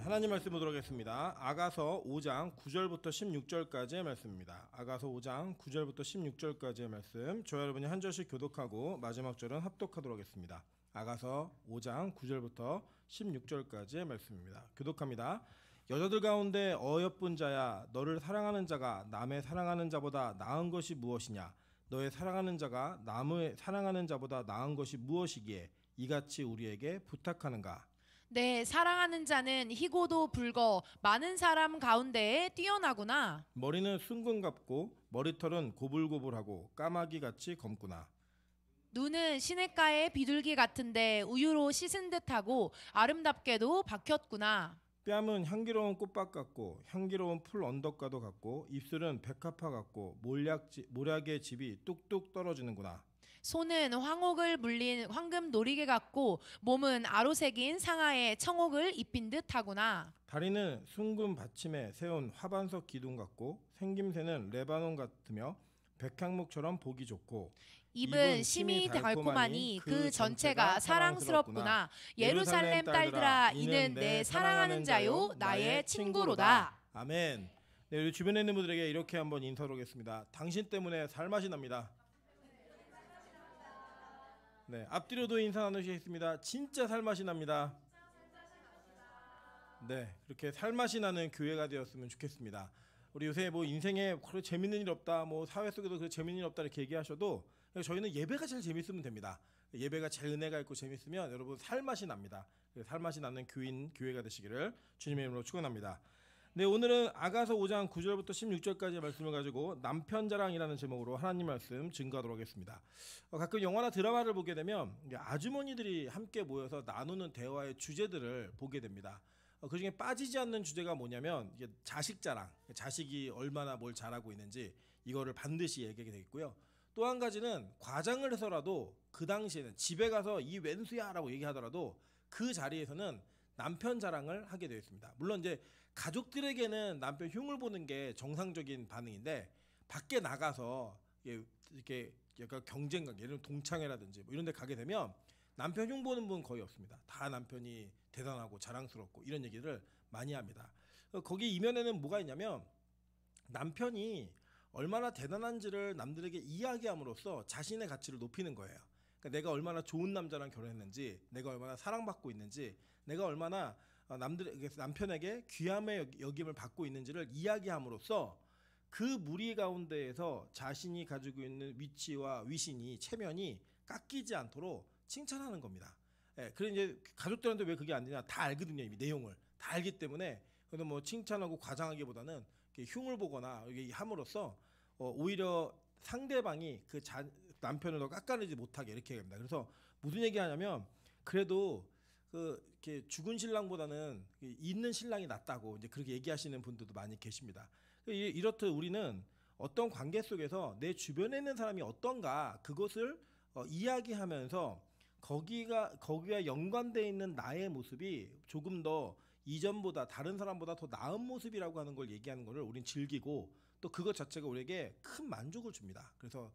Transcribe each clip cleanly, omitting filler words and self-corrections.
하나님 말씀 보도록 하겠습니다. 아가서 5장 9절부터 16절까지의 말씀입니다. 아가서 5장 9절부터 16절까지의 말씀, 저와 여러분이 한 절씩 교독하고 마지막 절은 합독하도록 하겠습니다. 아가서 5장 9절부터 16절까지의 말씀입니다. 교독합니다. 여자들 가운데 어여쁜 자야, 너를 사랑하는 자가 남의 사랑하는 자보다 나은 것이 무엇이냐? 너의 사랑하는 자가 남의 사랑하는 자보다 나은 것이 무엇이기에 이같이 우리에게 부탁하는가? 네, 사랑하는 자는 희고도 붉어 많은 사람 가운데에 뛰어나구나. 머리는 숭근 같고 머리털은 고불고불하고 까마귀같이 검구나. 눈은 시냇가의 비둘기 같은데 우유로 씻은 듯하고 아름답게도 박혔구나. 뺨은 향기로운 꽃밭 같고 향기로운 풀 언덕과도 같고 입술은 백합화 같고 모략의 집이 뚝뚝 떨어지는구나. 손은 황옥을 물린 황금 놀이개 같고 몸은 아로새긴 상아에 청옥을 입힌 듯하구나. 다리는 숭근 받침에 세운 화반석 기둥 같고 생김새는 레바논 같으며 백향목처럼 보기 좋고 입은 심이 달콤하니 그 전체가 사랑스럽구나. 예루살렘 딸들아, 이는 내 사랑하는 자요 나의 친구로다. 아멘. 네, 우리 주변에 있는 분들에게 이렇게 한번 인사를 하겠습니다. 당신 때문에 살맛이 납니다. 네, 앞뒤로도 인사 나누시겠습니다. 진짜 살맛이 납니다. 네, 그렇게 살맛이 나는 교회가 되었으면 좋겠습니다. 우리 요새 뭐 인생에 그래 재밌는 일 없다, 뭐 사회 속에도 그래 재밌는 일 없다 이렇게 얘기하셔도 저희는 예배가 제일 재밌으면 됩니다. 예배가 제일 은혜가 있고 재밌으면 여러분 살맛이 납니다. 살맛이 나는 교회가 되시기를 주님의 이름으로 축원합니다. 네, 오늘은 아가서 5장 9절부터 16절까지의 말씀을 가지고 남편 자랑이라는 제목으로 하나님 말씀 증거하도록 하겠습니다. 가끔 영화나 드라마를 보게 되면 아주머니들이 함께 모여서 나누는 대화의 주제들을 보게 됩니다. 그중에 빠지지 않는 주제가 뭐냐면 이게 자식 자랑, 자식이 얼마나 뭘 잘하고 있는지 이거를 반드시 얘기하게 되겠고요. 또 한 가지는 과장을 해서라도 그 당시에는 집에 가서 이 왼수야 라고 얘기하더라도 그 자리에서는 남편 자랑을 하게 되어 있습니다. 물론 이제 가족들에게는 남편 흉을 보는 게 정상적인 반응인데 밖에 나가서 이렇게 약간 경쟁 관계, 예를 들면 동창회라든지 뭐 이런 데 가게 되면 남편 흉 보는 분 거의 없습니다. 다 남편이 대단하고 자랑스럽고 이런 얘기를 많이 합니다. 거기 이면에는 뭐가 있냐면 남편이 얼마나 대단한지를 남들에게 이야기함으로써 자신의 가치를 높이는 거예요. 그러니까 내가 얼마나 좋은 남자랑 결혼했는지, 내가 얼마나 사랑받고 있는지, 내가 얼마나 남편에게 귀함의 여김을 받고 있는지를 이야기함으로써 그 무리 가운데에서 자신이 가지고 있는 위치와 위신이 체면이 깎이지 않도록 칭찬하는 겁니다. 예, 그래 이제 가족들한테 왜 그게 안 되냐 다 알거든요. 이미 내용을 다 알기 때문에 그래도 뭐 칭찬하고 과장하기보다는 흉을 보거나 이게 함으로써 오히려 상대방이 그 남편을 더 깎아내지 못하게 이렇게 합니다. 그래서 무슨 얘기하냐면 그래도 이렇게 죽은 신랑보다는 있는 신랑이 낫다고 이제 그렇게 얘기하시는 분들도 많이 계십니다. 이렇듯 우리는 어떤 관계 속에서 내 주변에 있는 사람이 어떤가 그것을 이야기하면서 거기와 연관되어 있는 나의 모습이 조금 더 이전보다 다른 사람보다 더 나은 모습이라고 하는 걸 얘기하는 것을 우린 즐기고 또 그것 자체가 우리에게 큰 만족을 줍니다. 그래서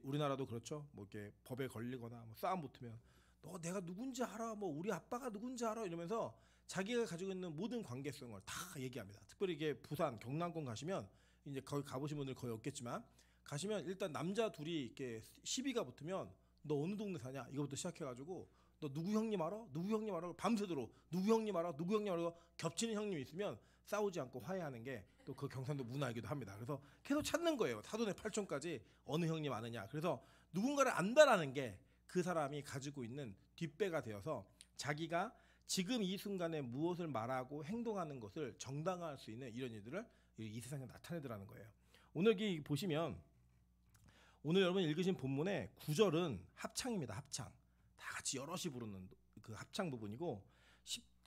우리나라도 그렇죠. 뭐 이렇게 법에 걸리거나 뭐 싸움 붙으면 너 내가 누군지 알아, 뭐 우리 아빠가 누군지 알아 이러면서 자기가 가지고 있는 모든 관계성을 다 얘기합니다. 특별히 이게 부산, 경남권 가시면 이제 거기 가보신 분들 거의 없겠지만 가시면 일단 남자 둘이 이렇게 시비가 붙으면 너 어느 동네 사냐 이거부터 시작해가지고 너 누구 형님 알아? 누구 형님 알아? 밤새도록 누구 형님 알아? 누구 형님 알아? 겹치는 형님 있으면 싸우지 않고 화해하는 게 또 그 경상도 문화이기도 합니다. 그래서 계속 찾는 거예요. 사돈의 팔촌까지 어느 형님 아느냐. 그래서 누군가를 안다라는 게 그 사람이 가지고 있는 뒷배가 되어서 자기가 지금 이 순간에 무엇을 말하고 행동하는 것을 정당화할 수 있는 이런 일들을 이 세상에 나타내더라는 거예요. 오늘 여기 보시면 오늘 여러분 읽으신 본문의 9절은 합창입니다. 합창. 다 같이 여럿이 부르는 그 합창 부분이고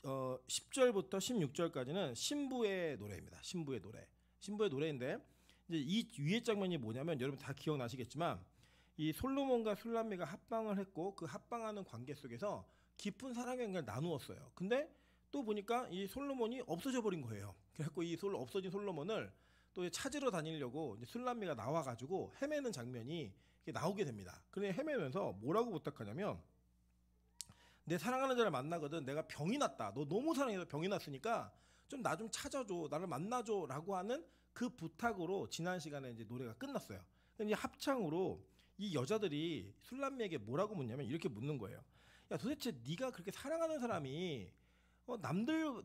10절부터 16절까지는 신부의 노래입니다. 신부의 노래인데 이제 이 위의 장면이 뭐냐면 여러분 다 기억나시겠지만 이 솔로몬과 술람미가 합방을 했고 그 합방하는 관계 속에서 깊은 사랑의 연결을 나누었어요. 근데 또 보니까 이 솔로몬이 없어져 버린 거예요. 그래갖고 없어진 솔로몬을 또 찾으러 다니려고 이제 술람미가 나와가지고 헤매는 장면이 나오게 됩니다. 그런데 헤매면서 뭐라고 부탁하냐면 내 사랑하는 자를 만나거든. 내가 병이 났다. 너 너무 사랑해서 병이 났으니까 좀 나 좀 찾아줘. 나를 만나줘라고 하는 그 부탁으로 지난 시간에 이제 노래가 끝났어요. 이제 합창으로 이 여자들이 술람미에게 뭐라고 묻냐면 이렇게 묻는 거예요. 야, 도대체 네가 그렇게 사랑하는 사람이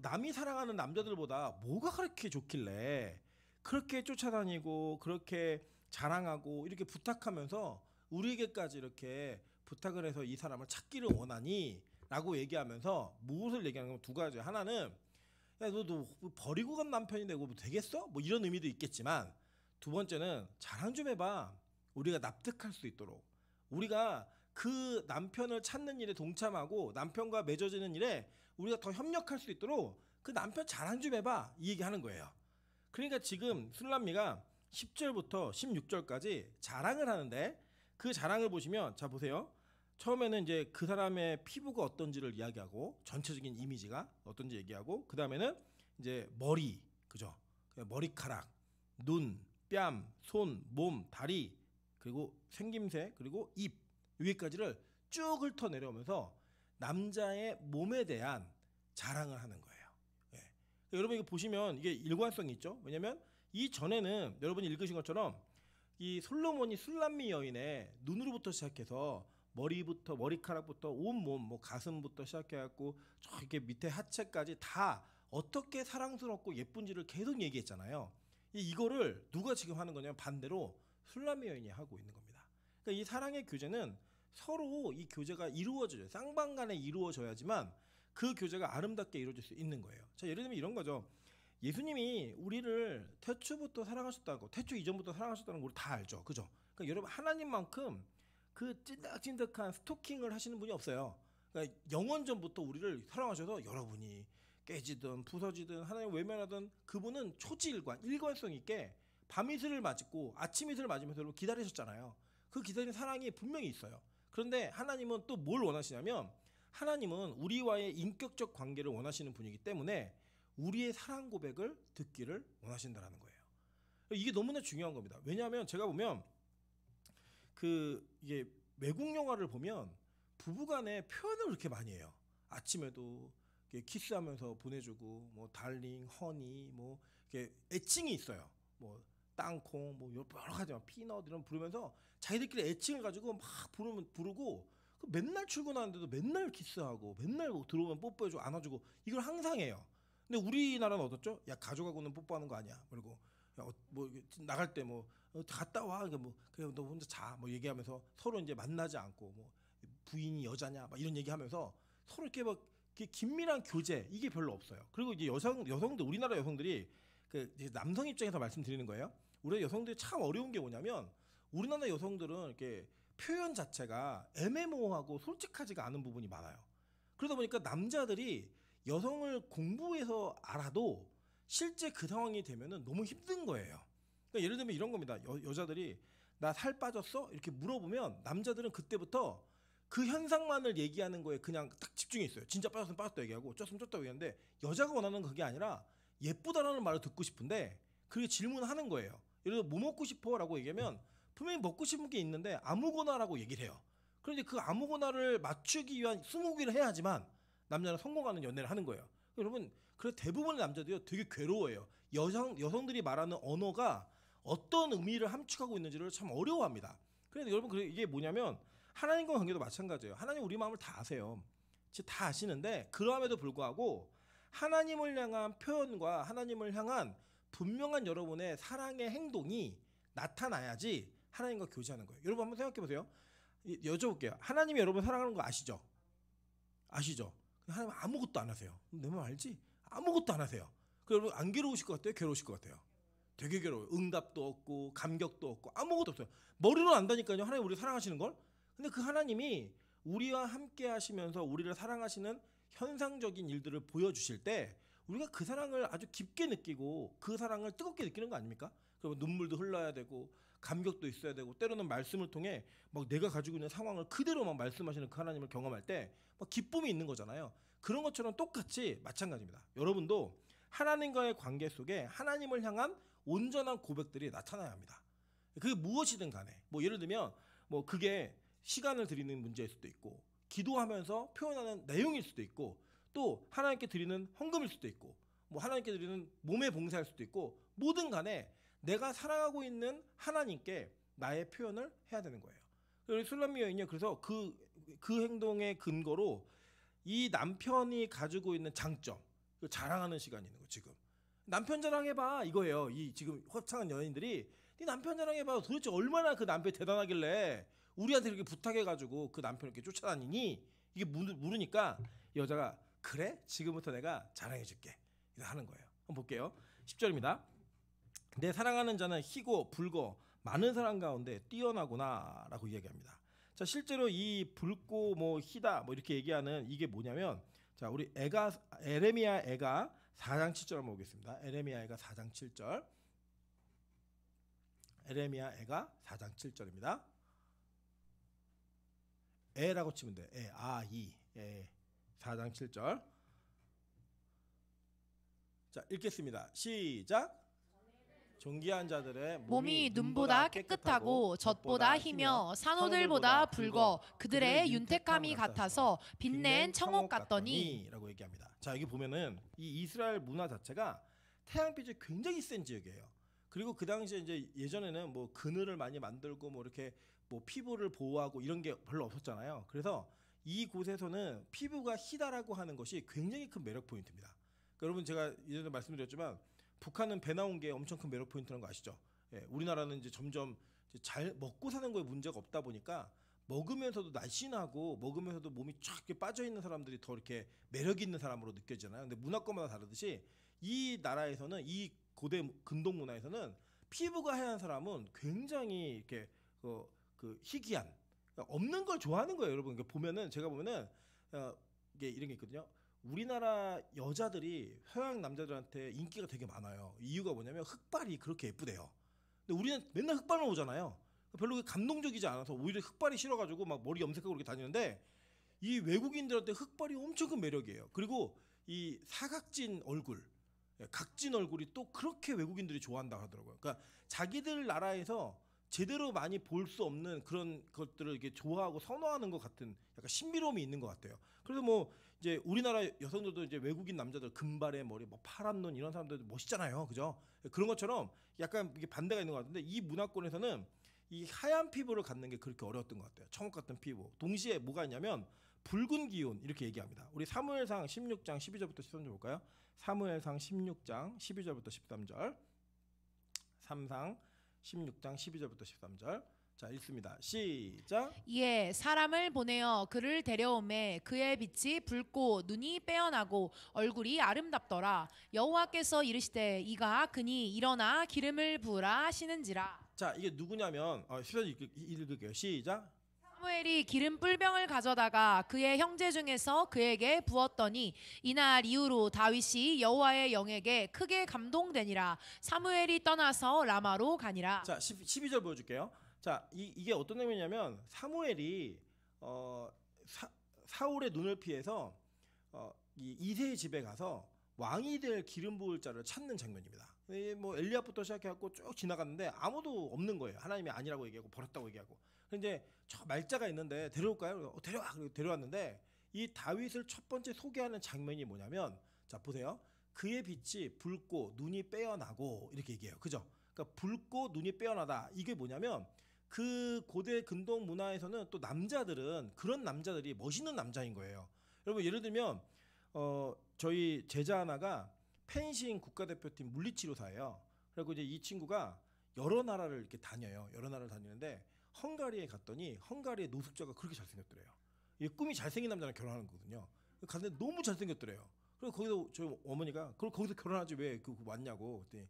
남이 사랑하는 남자들보다 뭐가 그렇게 좋길래 그렇게 쫓아다니고 그렇게 자랑하고 이렇게 부탁하면서 우리에게까지 이렇게 부탁을 해서 이 사람을 찾기를 원하니? 라고 얘기하면서 무엇을 얘기하는 건 두 가지예요. 하나는 야, 너 버리고 간 남편인데 뭐 되겠어? 뭐 이런 의미도 있겠지만, 두 번째는 자랑 좀 해봐. 우리가 납득할 수 있도록. 우리가 그 남편을 찾는 일에 동참하고 남편과 맺어지는 일에 우리가 더 협력할 수 있도록 그 남편 자랑 좀 해봐. 이 얘기하는 거예요. 그러니까 지금 술람미가 10절부터 16절까지 자랑을 하는데, 그 자랑을 보시면, 자 보세요. 처음에는 이제 그 사람의 피부가 어떤지를 이야기하고 전체적인 이미지가 어떤지 얘기하고, 그 다음에는 이제 머리, 그죠? 머리카락, 눈, 뺨, 손, 몸, 다리, 그리고 생김새, 그리고 입 여기까지를 쭉 훑어 내려오면서 남자의 몸에 대한 자랑을 하는 거예요. 예. 여러분 이거 보시면 이게 일관성이 있죠. 왜냐면 이 전에는 여러분이 읽으신 것처럼 이 솔로몬이 술람미 여인의 눈으로부터 시작해서 머리부터, 머리카락부터 온몸, 뭐 가슴부터 시작해갖고 저렇게 밑에 하체까지 다 어떻게 사랑스럽고 예쁜지를 계속 얘기했잖아요. 이거를 누가 지금 하는 거냐면 반대로 술람미 여인이 하고 있는 겁니다. 그러니까 이 사랑의 교제는 서로 이 교제가 이루어져요. 쌍방간에 이루어져야지만 그 교제가 아름답게 이루어질 수 있는 거예요. 자, 예를 들면 이런 거죠. 예수님이 우리를 태초부터 사랑하셨다고, 태초 이전부터 사랑하셨다는 걸 우리 다 알죠. 그죠? 그러니까 여러분, 하나님만큼 그 찐득찐득한 스토킹을 하시는 분이 없어요. 그러니까 영원 전부터 우리를 사랑하셔서 여러분이 깨지든 부서지든 하나님 외면하든 그분은 초지일관, 일관성 있게 밤이슬을 맞고 아침이슬을 맞으면서 여러분 기다리셨잖아요. 그 기다리는 사랑이 분명히 있어요. 그런데 하나님은 또 뭘 원하시냐면, 하나님은 우리와의 인격적 관계를 원하시는 분이기 때문에 우리의 사랑 고백을 듣기를 원하신다는 거예요. 이게 너무나 중요한 겁니다. 왜냐하면 제가 보면 이게 외국 영화를 보면 부부간에 표현을 그렇게 많이 해요. 아침에도 키스하면서 보내주고, 뭐 달링, 허니, 뭐 이렇게 애칭이 있어요. 뭐 땅콩, 뭐 여러 가지 피넛 이런 부르면서 자기들끼리 애칭을 가지고 막 부르고 맨날 출근하는데도 맨날 키스하고 맨날 뭐 들어오면 뽀뽀해주고 안아주고, 이걸 항상 해요. 근데 우리나라는 어떻죠? 야, 가족하고는 뽀뽀하는 거 아니야. 그리고 야, 뭐 나갈 때 뭐 갔다 와. 뭐 그래 너 혼자 자. 뭐 얘기하면서 서로 이제 만나지 않고, 뭐 부인이 여자냐 막 이런 얘기하면서 서로 이렇게 막 이렇게 긴밀한 교제, 이게 별로 없어요. 그리고 이제 여성들, 우리나라 여성들이 이제 남성 입장에서 말씀드리는 거예요. 우리 여성들이 참 어려운 게 뭐냐면, 우리나라 여성들은 이렇게 표현 자체가 애매모호하고 솔직하지가 않은 부분이 많아요. 그러다 보니까 남자들이 여성을 공부해서 알아도 실제 그 상황이 되면은 너무 힘든 거예요. 그러니까 예를 들면 이런 겁니다. 여자들이 나 살 빠졌어? 이렇게 물어보면 남자들은 그때부터 그 현상만을 얘기하는 거에 그냥 딱 집중해 있어요. 진짜 빠졌으면 빠졌다 얘기하고 쪘으면 쪘다 얘기하는데, 여자가 원하는 건 그게 아니라 예쁘다라는 말을 듣고 싶은데 그렇게 질문하는 거예요. 예를 들어 뭐 먹고 싶어? 라고 얘기하면 분명히 먹고 싶은 게 있는데 아무거나라고 얘기를 해요. 그런데 그 아무거나를 맞추기 위한 20개를 해야지만 남자는 성공하는 연애를 하는 거예요. 여러분, 그래서 대부분의 남자들이 되게 괴로워해요. 여성들이 말하는 언어가 어떤 의미를 함축하고 있는지를 참 어려워합니다. 그런데 여러분, 이게 뭐냐면 하나님과 관계도 마찬가지예요. 하나님 우리 마음을 다 아세요. 다 아시는데 그럼에도 불구하고 하나님을 향한 표현과 하나님을 향한 분명한 여러분의 사랑의 행동이 나타나야지 하나님과 교제하는 거예요. 여러분 한번 생각해 보세요. 여쭤볼게요. 하나님이 여러분 사랑하는 거 아시죠? 아시죠? 하나님 아무것도 안 하세요. 내 말 알지? 아무것도 안 하세요. 여러분 안 괴로우실 것 같아요? 괴로우실 것 같아요? 되게 괴로워요. 응답도 없고 감격도 없고 아무것도 없어요. 머리로 안다니까요. 하나님 우리 사랑하시는 걸. 근데 그 하나님이 우리와 함께 하시면서 우리를 사랑하시는 현상적인 일들을 보여주실 때 우리가 그 사랑을 아주 깊게 느끼고 그 사랑을 뜨겁게 느끼는 거 아닙니까? 그리고 눈물도 흘러야 되고 감격도 있어야 되고, 때로는 말씀을 통해 막 내가 가지고 있는 상황을 그대로 막 말씀하시는 그 하나님을 경험할 때 막 기쁨이 있는 거잖아요. 그런 것처럼 똑같이 마찬가지입니다. 여러분도 하나님과의 관계 속에 하나님을 향한 온전한 고백들이 나타나야 합니다. 그게 무엇이든 간에, 뭐 예를 들면 뭐 그게 시간을 드리는 문제일 수도 있고, 기도하면서 표현하는 내용일 수도 있고 또 하나님께 드리는 헌금일 수도 있고 뭐 하나님께 드리는 몸의 봉사일 수도 있고 뭐든 간에 내가 사랑하고 있는 하나님께 나의 표현을 해야 되는 거예요. 우리 술람미 여인이 그래서 그 행동의 근거로 이 남편이 가지고 있는 장점 자랑하는 시간이 있는 거. 지금 남편 자랑해봐 이거예요. 이 지금 화창한 연인들이 네 남편 자랑해봐. 도대체 얼마나 그 남편이 대단하길래 우리한테 이렇게 부탁해가지고 그 남편을 이렇게 쫓아다니니 이게 물으니까 여자가 그래 지금부터 내가 자랑해줄게 이렇게 하는 거예요. 한번 볼게요. 10절입니다. 내 사랑하는 자는 희고 붉고 많은 사람 가운데 뛰어나구나라고 이야기합니다. 자 실제로 이 붉고 뭐 희다 뭐 이렇게 얘기하는 이게 뭐냐면 자 우리 에레미야 애가 4장 7절 한번 보겠습니다. 에레미야 애가 4장 7절. 에레미야 애가 4장 7절입니다. 애라고 치면 돼. 애, 애. 4장 7절. 자 읽겠습니다. 시작. 존귀한 자들의 몸이 눈보다 깨끗하고 젖보다 희며 산호들보다 붉어 그들의 윤택함이 같아서 빛낸 청옥 같더니 라고 얘기합니다. 자 여기 보면은 이 이스라엘 문화 자체가 태양빛이 굉장히 센 지역이에요. 그리고 그 당시에 이제 예전에는 뭐 그늘을 많이 만들고 뭐 이렇게 뭐 피부를 보호하고 이런 게 별로 없었잖아요. 그래서 이곳에서는 피부가 희다라고 하는 것이 굉장히 큰 매력 포인트입니다. 그러니까 여러분 제가 예전에 말씀드렸지만 북한은 배 나온 게 엄청 큰 매력 포인트라는 거 아시죠? 예, 우리나라는 이제 점점 잘 먹고 사는 거에 문제가 없다 보니까 먹으면서도 날씬하고 먹으면서도 몸이 쫙 이렇게 빠져 있는 사람들이 더 이렇게 매력 있는 사람으로 느껴지잖아요. 근데 문화권마다 다르듯이 이 나라에서는 이 고대 근동 문화에서는 피부가 하얀 사람은 굉장히 이렇게 그 희귀한 그러니까 없는 걸 좋아하는 거예요, 여러분. 그러니까 보면은 제가 보면은 이게 이런 게 있거든요. 우리나라 여자들이 서양 남자들한테 인기가 되게 많아요. 이유가 뭐냐면 흑발이 그렇게 예쁘대요. 근데 우리는 맨날 흑발만 오잖아요. 별로 감동적이지 않아서 오히려 흑발이 싫어가지고 막 머리 염색하고 그렇게 다니는데 이 외국인들한테 흑발이 엄청 큰 매력이에요. 그리고 이 사각진 얼굴, 각진 얼굴이 또 그렇게 외국인들이 좋아한다 하더라고요. 그러니까 자기들 나라에서 제대로 많이 볼 수 없는 그런 것들을 이렇게 좋아하고 선호하는 것 같은 약간 신비로움이 있는 것 같아요. 그래서 뭐 이제 우리나라 여성들도 이제 외국인 남자들 금발의 머리, 뭐 파란 눈 이런 사람들도 멋있잖아요, 그죠? 그런 것처럼 약간 이게 반대가 있는 것 같은데 이 문화권에서는 이 하얀 피부를 갖는 게 그렇게 어려웠던 것 같아요. 청옥 같은 피부. 동시에 뭐가 있냐면 붉은 기운 이렇게 얘기합니다. 우리 사무엘상 16장 12절부터 13절 볼까요? 사무엘상 16장 12절부터 13절. 3상 16장 12절부터 13절. 자 읽습니다. 시작. 이에 사람을 보내어 그를 데려오매 그의 빛이 붉고 눈이 빼어나고 얼굴이 아름답더라. 여호와께서 이르시되 이가 그니 일어나 기름을 부으라 하시는지라. 자 이게 누구냐면 14절 읽을게요. 시작. 사무엘이 기름 뿔병을 가져다가 그의 형제 중에서 그에게 부었더니 이날 이후로 다윗이 여호와의 영에게 크게 감동되니라. 사무엘이 떠나서 라마로 가니라. 자 12절 보여줄게요. 자 이게 어떤 내용이냐면 사무엘이 사울의 눈을 피해서 이 이새의 집에 가서 왕이 될 기름 부을 자를 찾는 장면입니다. 뭐 엘리압부터 시작해갖고 쭉 지나갔는데 아무도 없는 거예요. 하나님이 아니라고 얘기하고 버렸다고 얘기하고. 근데 저 말자가 있는데 데려올까요? 데려와. 그리고 데려왔는데 이 다윗을 첫 번째 소개하는 장면이 뭐냐면 자 보세요. 그의 빛이 붉고 눈이 빼어나고 이렇게 얘기해요. 그죠? 그러니까 붉고 눈이 빼어나다. 이게 뭐냐면 그 고대 근동 문화에서는 또 남자들은 그런 남자들이 멋있는 남자인 거예요. 여러분 예를 들면 저희 제자 하나가 펜싱 국가대표팀 물리치료사예요. 그리고 이제 이 친구가 여러 나라를 이렇게 다녀요. 여러 나라를 다니는데 헝가리에 갔더니 헝가리의 노숙자가 그렇게 잘생겼더래요. 이 꿈이 잘생긴 남자랑 결혼하는 거거든요. 갔는데 너무 잘생겼더래요. 그래서 거기서 저희 어머니가 그럼 거기서 결혼하지 왜 왔냐고 그랬더니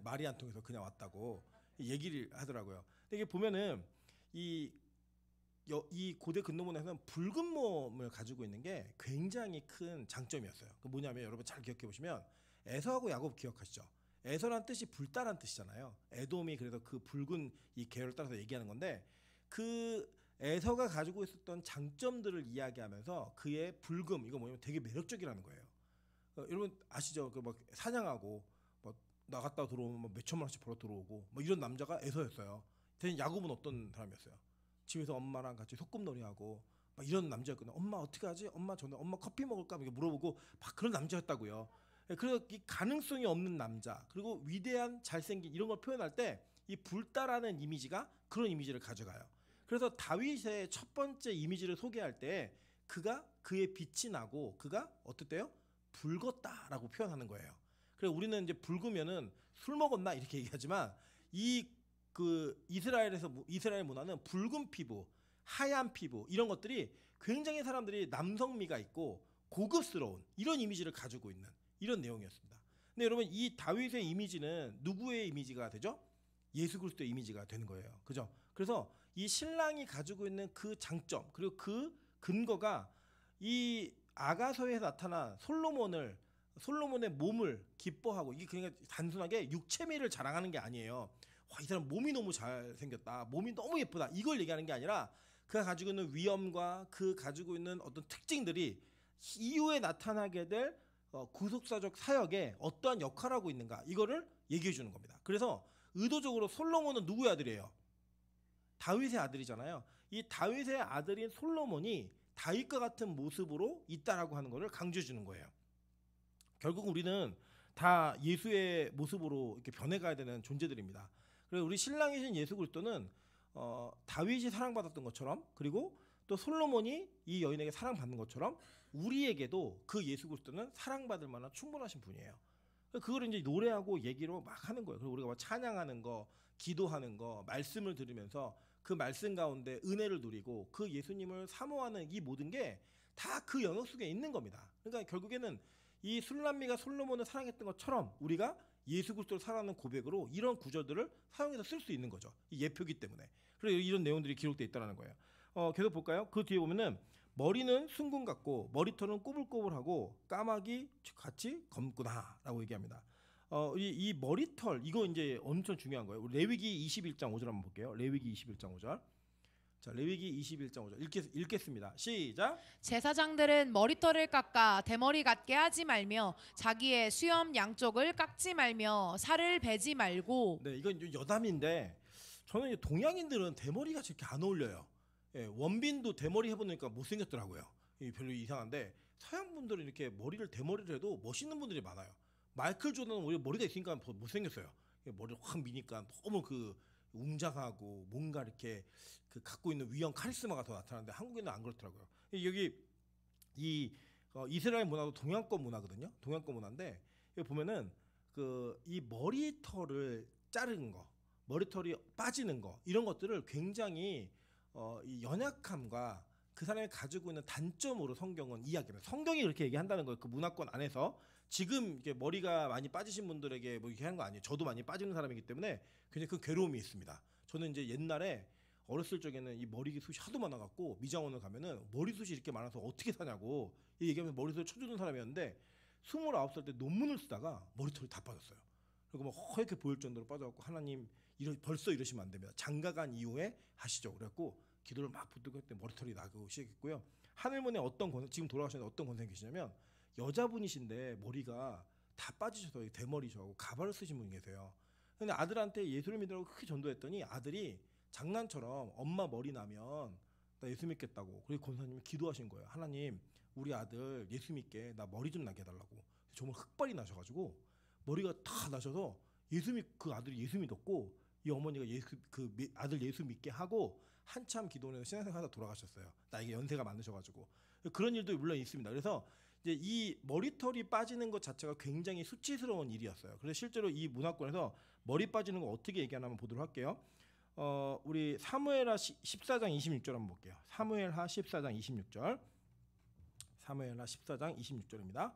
말이 안 통해서 그냥 왔다고 얘기를 하더라고요. 근데 이게 보면은 이 고대 근동문화에서는 붉은 몸을 가지고 있는 게 굉장히 큰 장점이었어요. 그 뭐냐면 여러분 잘 기억해 보시면 에서하고 야곱 기억하시죠? 에서란 뜻이 불다란 뜻이잖아요. 에돔이 그래서 그 붉은 이 계열을 따라서 얘기하는 건데 그 에서가 가지고 있었던 장점들을 이야기하면서 그의 붉음 이거 뭐냐면 되게 매력적이라는 거예요. 여러분 아시죠? 그 막 사냥하고 뭐 나갔다 들어오면 뭐 몇천만 원씩 벌어 들어오고 뭐 이런 남자가 에서였어요. 대신 야곱은 어떤 사람이었어요? 집에서 엄마랑 같이 소꿉놀이하고 막 이런 남자였거든요. 엄마 어떻게 하지? 엄마 커피 먹을까? 이렇게 물어보고 막 그런 남자였다고요. 그래서 이 가능성이 없는 남자 그리고 위대한 잘생긴 이런 걸 표현할 때 이 불다라는 이미지가 그런 이미지를 가져가요. 그래서 다윗의 첫 번째 이미지를 소개할 때 그의 빛이 나고 그가 어떻대요? 붉었다라고 표현하는 거예요. 그래서 우리는 이제 붉으면은 술 먹었나 이렇게 얘기하지만 이 그 이스라엘 문화는 붉은 피부, 하얀 피부 이런 것들이 굉장히 사람들이 남성미가 있고 고급스러운 이런 이미지를 가지고 있는 이런 내용이었습니다. 근데 여러분 이 다윗의 이미지는 누구의 이미지가 되죠? 예수 그리스도의 이미지가 되는 거예요. 그죠? 그래서 이 신랑이 가지고 있는 그 장점 그리고 그 근거가 이 아가서에 나타난 솔로몬의 몸을 기뻐하고 이게 그냥 단순하게 육체미를 자랑하는 게 아니에요. 와, 이 사람 몸이 너무 잘생겼다. 몸이 너무 예쁘다. 이걸 얘기하는 게 아니라 그가 가지고 있는 위엄과 그 가지고 있는 어떤 특징들이 이후에 나타나게 될 구속사적 사역에 어떠한 역할을 하고 있는가 이거를 얘기해 주는 겁니다. 그래서 의도적으로 솔로몬은 누구의 아들이에요? 다윗의 아들이잖아요. 이 다윗의 아들인 솔로몬이 다윗과 같은 모습으로 있다라고 하는 것을 강조해 주는 거예요. 결국 우리는 다 예수의 모습으로 이렇게 변해가야 되는 존재들입니다. 그래서 우리 신랑이신 예수 그리스도는 다윗이 사랑받았던 것처럼 그리고 또 솔로몬이 이 여인에게 사랑받는 것처럼 우리에게도 그 예수 그리스도는 사랑받을 만한 충분하신 분이에요. 그걸 이제 노래하고 얘기로 막 하는 거예요. 그리고 우리가 막 찬양하는 거, 기도하는 거, 말씀을 들으면서 그 말씀 가운데 은혜를 누리고 그 예수님을 사모하는 이 모든 게 다 그 영역 속에 있는 겁니다. 그러니까 결국에는 이 술람미가 솔로몬을 사랑했던 것처럼 우리가 예수 그리스도를 사랑하는 고백으로 이런 구절들을 사용해서 쓸 수 있는 거죠. 이 예표기 때문에. 그래서 이런 내용들이 기록되어 있다는 거예요. 계속 볼까요? 그 뒤에 보면은 머리는 순금 같고 머리털은 꼬불꼬불하고 까마귀 같이 검구나라고 얘기합니다. 이 머리털 이거 이제 엄청 중요한 거예요. 우리 레위기 21장 5절 한번 볼게요. 레위기 21장 5절. 자, 레위기 21장 5절 읽겠습니다. 시작. 제사장들은 머리털을 깎아 대머리 같게 하지 말며 자기의 수염 양쪽을 깎지 말며 살을 베지 말고. 네, 이건 이제 여담인데 저는 이제 동양인들은 대머리가 저렇게 안 어울려요. 예, 원빈도 대머리 해보니까 못생겼더라고요. 별로 이상한데 서양 분들은 이렇게 머리를 대머리를 해도 멋있는 분들이 많아요. 마이클 조던은 오히려 머리가 있으니까 더 못생겼어요. 머리를 확 미니까 너무 그 웅장하고 뭔가 이렇게 그 갖고 있는 위험 카리스마가 더 나타나는데 한국에는 안 그렇더라고요. 여기 이 이스라엘 문화도 동양권 문화거든요. 동양권 문화인데 여기 보면은 그 이 머리털을 자르는 거, 머리털이 빠지는 거 이런 것들을 굉장히 이 연약함과 그 사람이 가지고 있는 단점으로 성경은 이야기해요. 성경이 그렇게 얘기한다는 거예요. 그 문화권 안에서 지금 이렇게 머리가 많이 빠지신 분들에게 뭐 이렇게 하는 거 아니에요. 저도 많이 빠지는 사람이기 때문에 굉장히 그 괴로움이 있습니다. 저는 이제 옛날에 어렸을 적에는 이 머리숱이 하도 많아갖고 미장원을 가면은 머리숱이 이렇게 많아서 어떻게 사냐고 얘기하면 머리숱을 쳐주는 사람이었는데 29살 때 논문을 쓰다가 머리털이 다 빠졌어요. 그리고 막 허옇게 보일 정도로 빠져갖고 하나님 벌써 이러시면 안 됩니다. 장가간 이후에 하시죠. 그래갖고 기도를 막 붙들고 했더니 머리털이 나고 시작했고요. 하늘문에 지금 돌아가셨는데 어떤 권사님 계시냐면 여자분이신데 머리가 다 빠지셔서 대머리셔고 가발을 쓰신 분이 계세요. 근데 아들한테 예수를 믿으라고 크게 전도했더니 아들이 장난처럼 엄마 머리 나면 나 예수 믿겠다고. 그리고 권사님이 기도하신 거예요. 하나님 우리 아들 예수 믿게 나 머리 좀 나게 해달라고. 정말 흑발이 나셔가지고 머리가 다 나셔서 그 아들이 예수 믿었고 이 어머니가 아들 예수 믿게 하고 한참 기도원에서 신앙생활하다 돌아가셨어요. 나이가 연세가 많으셔가지고. 그런 일도 물론 있습니다. 그래서 이제 이 머리털이 빠지는 것 자체가 굉장히 수치스러운 일이었어요. 그래서 실제로 이 문화권에서 머리 빠지는 거 어떻게 얘기하나 한번 보도록 할게요. 우리 사무엘하 14장 26절 한번 볼게요. 사무엘하 14장 26절. 사무엘하 14장 26절입니다.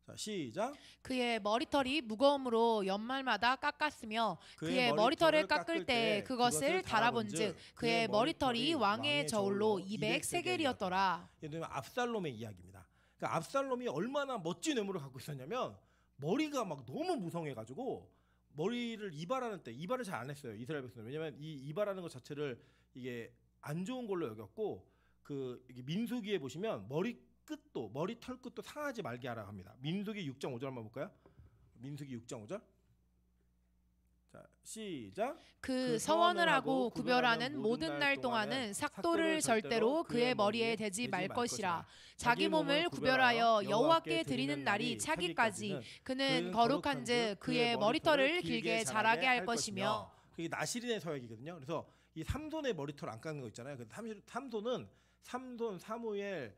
자, 시작. 그의 머리털이 무거움으로 연말마다 깎았으며 그의 머리털을 깎을 때 그것을 달아본즉 그의 머리털이 왕의 저울로 200세겔이었더라. 예를 들면 압살롬의 이야기입니다. 그러니까 압살롬이 얼마나 멋진 외모를 갖고 있었냐면 머리가 막 너무 무성해가지고 머리를 이발을 잘 안 했어요. 이스라엘 백성들. 왜냐면 이 이발하는 것 자체를 이게 안 좋은 걸로 여겼고 이게 민수기에 보시면 머리털 끝도 상하지 말게 하라 합니다. 민수기 6장 5절 한번 볼까요? 민수기 6장 5절. 자, 시작. 그 서원을 하고 구별하는 모든 날 동안은 삭도를 절대로 그의 머리에 대지 말 것이라. 자기 몸을 구별하여 여호와께 드리는 날이 차기까지 그는 거룩한즉 그의 머리털을 길게 자라게 할 것이며. 그게 나실인의 서약이거든요. 그래서 이 삼손의 머리털 안 깎는 거 있잖아요. 그 삼손은 사무엘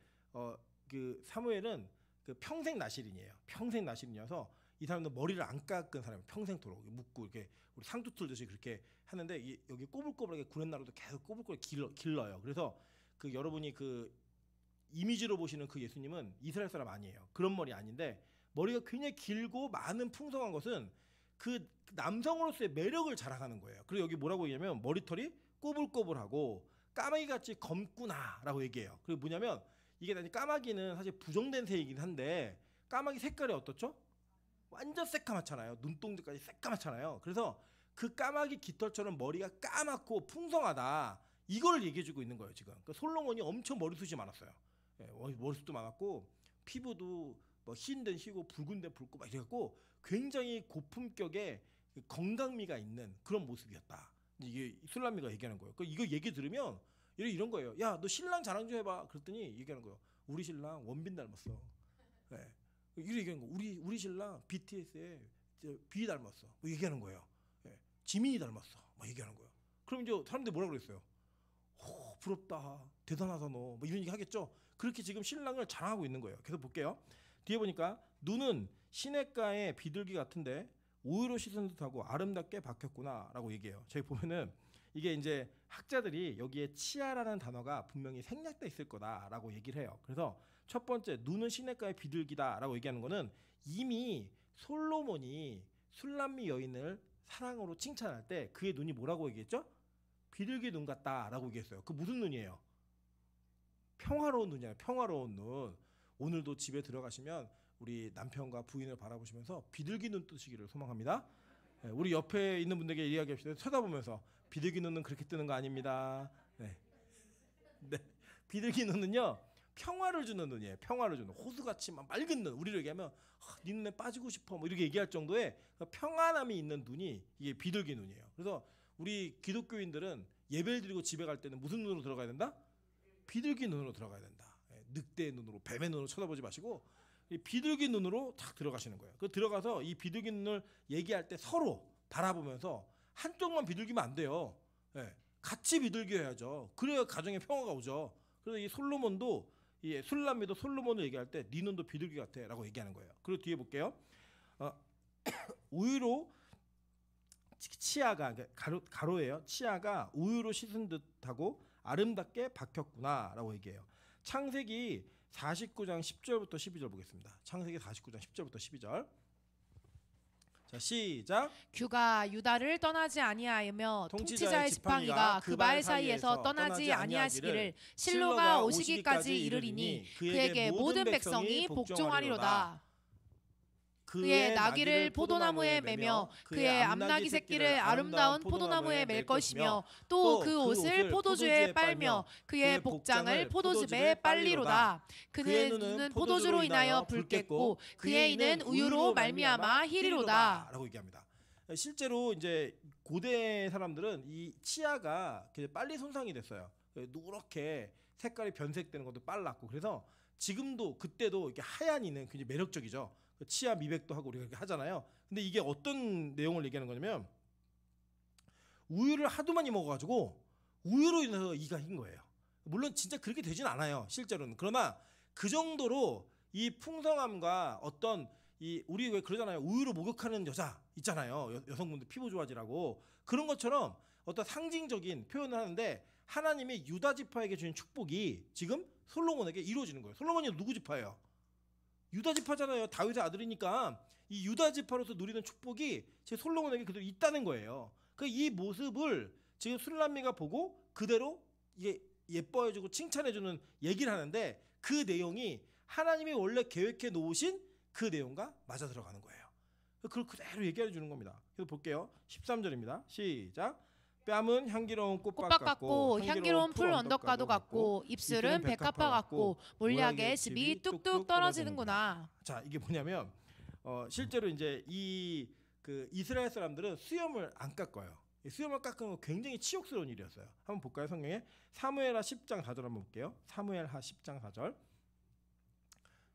그 사무엘은 그 평생 나실인이에요. 평생 나실인이어서 이 사람은 머리를 안 깎은 사람이 평생토록 묶고 이렇게 우리 상투 틀듯이 그렇게 하는데 여기 꼬불꼬불하게 구렛나루도 계속 꼬불꼬불 길러요. 그래서 그 여러분이 그 이미지로 보시는 그 예수님은 이스라엘 사람 아니에요. 그런 머리 아닌데 머리가 굉장히 길고 많은 풍성한 것은 그 남성으로서의 매력을 자랑하는 거예요. 그리고 여기 뭐라고 얘기하면 머리털이 꼬불꼬불하고 까마귀같이 검구나라고 얘기해요. 그리고 뭐냐면 이게 까마귀는 사실 부정된 색이긴 한데 까마귀 색깔이 어떻죠? 완전 새까맣잖아요. 눈동자까지 새까맣잖아요. 그래서 그 까마귀 깃털처럼 머리가 까맣고 풍성하다. 이걸 얘기해주고 있는 거예요 지금. 그러니까 솔로몬이 엄청 머리숱이 많았어요. 예, 머리숱도 많았고 피부도 뭐 흰 데는 희고 붉은 데는 붉고 막 이래갖고 굉장히 고품격의 건강미가 있는 그런 모습이었다. 이게 술람미가 얘기하는 거예요. 이거 얘기 들으면 이런 거예요. 야, 너 신랑 자랑 좀 해봐. 그랬더니 얘기하는 거예요. 우리 신랑 원빈 닮았어. 네. 이렇게 얘기하는 거. 우리 신랑 BTS의 비 닮았어. 뭐 얘기하는 거예요. 네. 지민이 닮았어. 막 얘기하는 거예요. 그럼 이제 사람들이 뭐라 그랬어요? 부럽다. 대단하다 너. 뭐 이런 얘기 하겠죠. 그렇게 지금 신랑을 자랑하고 있는 거예요. 계속 볼게요. 뒤에 보니까 눈은 시냇가의 비둘기 같은데 우유로 씻은 듯하고 아름답게 박혔구나라고 얘기해요. 저희 보면은 이게 이제 학자들이 여기에 치아라는 단어가 분명히 생략돼 있을 거다라고 얘기를 해요. 그래서 첫 번째 눈은 시냇가의 비둘기다라고 얘기하는 거는 이미 솔로몬이 술람미 여인을 사랑으로 칭찬할 때 그의 눈이 뭐라고 얘기했죠? 비둘기 눈 같다라고 얘기했어요. 그 무슨 눈이에요? 평화로운 눈이에요. 평화로운 눈. 오늘도 집에 들어가시면 우리 남편과 부인을 바라보시면서 비둘기 눈 뜨시기를 소망합니다. 네, 우리 옆에 있는 분들에게 이야기합시다. 쳐다보면서 비둘기 눈은 그렇게 뜨는 거 아닙니다. 네. 네. 비둘기 눈은요 평화를 주는 눈이에요. 평화를 주는 호수같이 막 맑은 눈. 우리를 얘기하면 네 눈에 빠지고 싶어 뭐 이렇게 얘기할 정도의 평안함이 있는 눈이 이게 비둘기 눈이에요. 그래서 우리 기독교인들은 예배를 드리고 집에 갈 때는 무슨 눈으로 들어가야 된다? 비둘기 눈으로 들어가야 된다. 늑대의 눈으로 뱀의 눈으로 쳐다보지 마시고 이 비둘기 눈으로 탁 들어가시는 거예요. 그 들어가서 이 비둘기 눈을 얘기할 때 서로 바라보면서 한쪽만 비둘기면 안 돼요. 예, 같이 비둘기여야죠. 그래야 가정에 평화가 오죠. 그래서 이 솔로몬도 이 술람미도 솔로몬을 얘기할 때 네 눈도 비둘기 같아라고 얘기하는 거예요. 그리고 뒤에 볼게요. 우유로 치아가 가로예요. 치아가 우유로 씻은 듯하고 아름답게 박혔구나라고 얘기해요. 창세기 49장 10절부터 12절 보겠습니다. 창세기 49장 10절부터 12절. 자, 시작. 규가 유다를 떠나지 아니하며 통치자의 지팡이가 그 발 사이에서 떠나지 아니하시기를 실로가 오시기까지 이르리니 그에게 모든 백성이 복종하리로다. 그의 나귀를 포도나무에 매며 그의 암나귀 새끼를 아름다운 포도나무에 맬 것이며 또 그 옷을 포도주에 빨며 그의 복장을 포도즙에 빨리로다. 그의 눈은 포도주로 인하여 붉겠고 그의 이는 우유로 말미암아 희리로다. 라고 얘기합니다. 실제로 이제 고대 사람들은 이 치아가 빨리 손상이 됐어요. 누렇게 색깔이 변색되는 것도 빨랐고 그래서 지금도 그때도 이렇게 하얀 이는 굉장히 매력적이죠. 치아 미백도 하고 우리가 그렇게 하잖아요. 근데 이게 어떤 내용을 얘기하는 거냐면 우유를 하도 많이 먹어가지고 우유로 인해서 이가 흰 거예요. 물론 진짜 그렇게 되진 않아요. 실제로는. 그러나 그 정도로 이 풍성함과 어떤 이 우리 왜 그러잖아요. 우유로 목욕하는 여자 있잖아요. 여성분들 피부 좋아지라고 그런 것처럼 어떤 상징적인 표현을 하는데 하나님이 유다 지파에게 주신 축복이 지금 솔로몬에게 이루어지는 거예요. 솔로몬이 누구 지파예요? 유다 지파잖아요. 다윗의 아들이니까 이 유다 지파로서 누리는 축복이 제 솔로몬에게 그대로 있다는 거예요. 이 모습을 지금 술람미가 보고 그대로 이게 예뻐해주고 칭찬해주는 얘기를 하는데 그 내용이 하나님이 원래 계획해 놓으신 그 내용과 맞아 들어가는 거예요. 그걸 그대로 얘기해 주는 겁니다. 그래서 볼게요. 13절입니다. 시작. 뺨은 향기로운 꽃밭 같고 향기로운 풀 언덕가도 같고 입술은 백합화 같고 몰약의 즙이 뚝뚝 떨어지는구나. 자, 이게 뭐냐면 실제로 이제 이 그 이스라엘 사람들은 수염을 안 깎아요. 이 수염을 깎는 건 굉장히 치욕스러운 일이었어요. 한번 볼까요? 성경에 사무엘하 10장 4절 한번 볼게요. 사무엘하 10장 4절.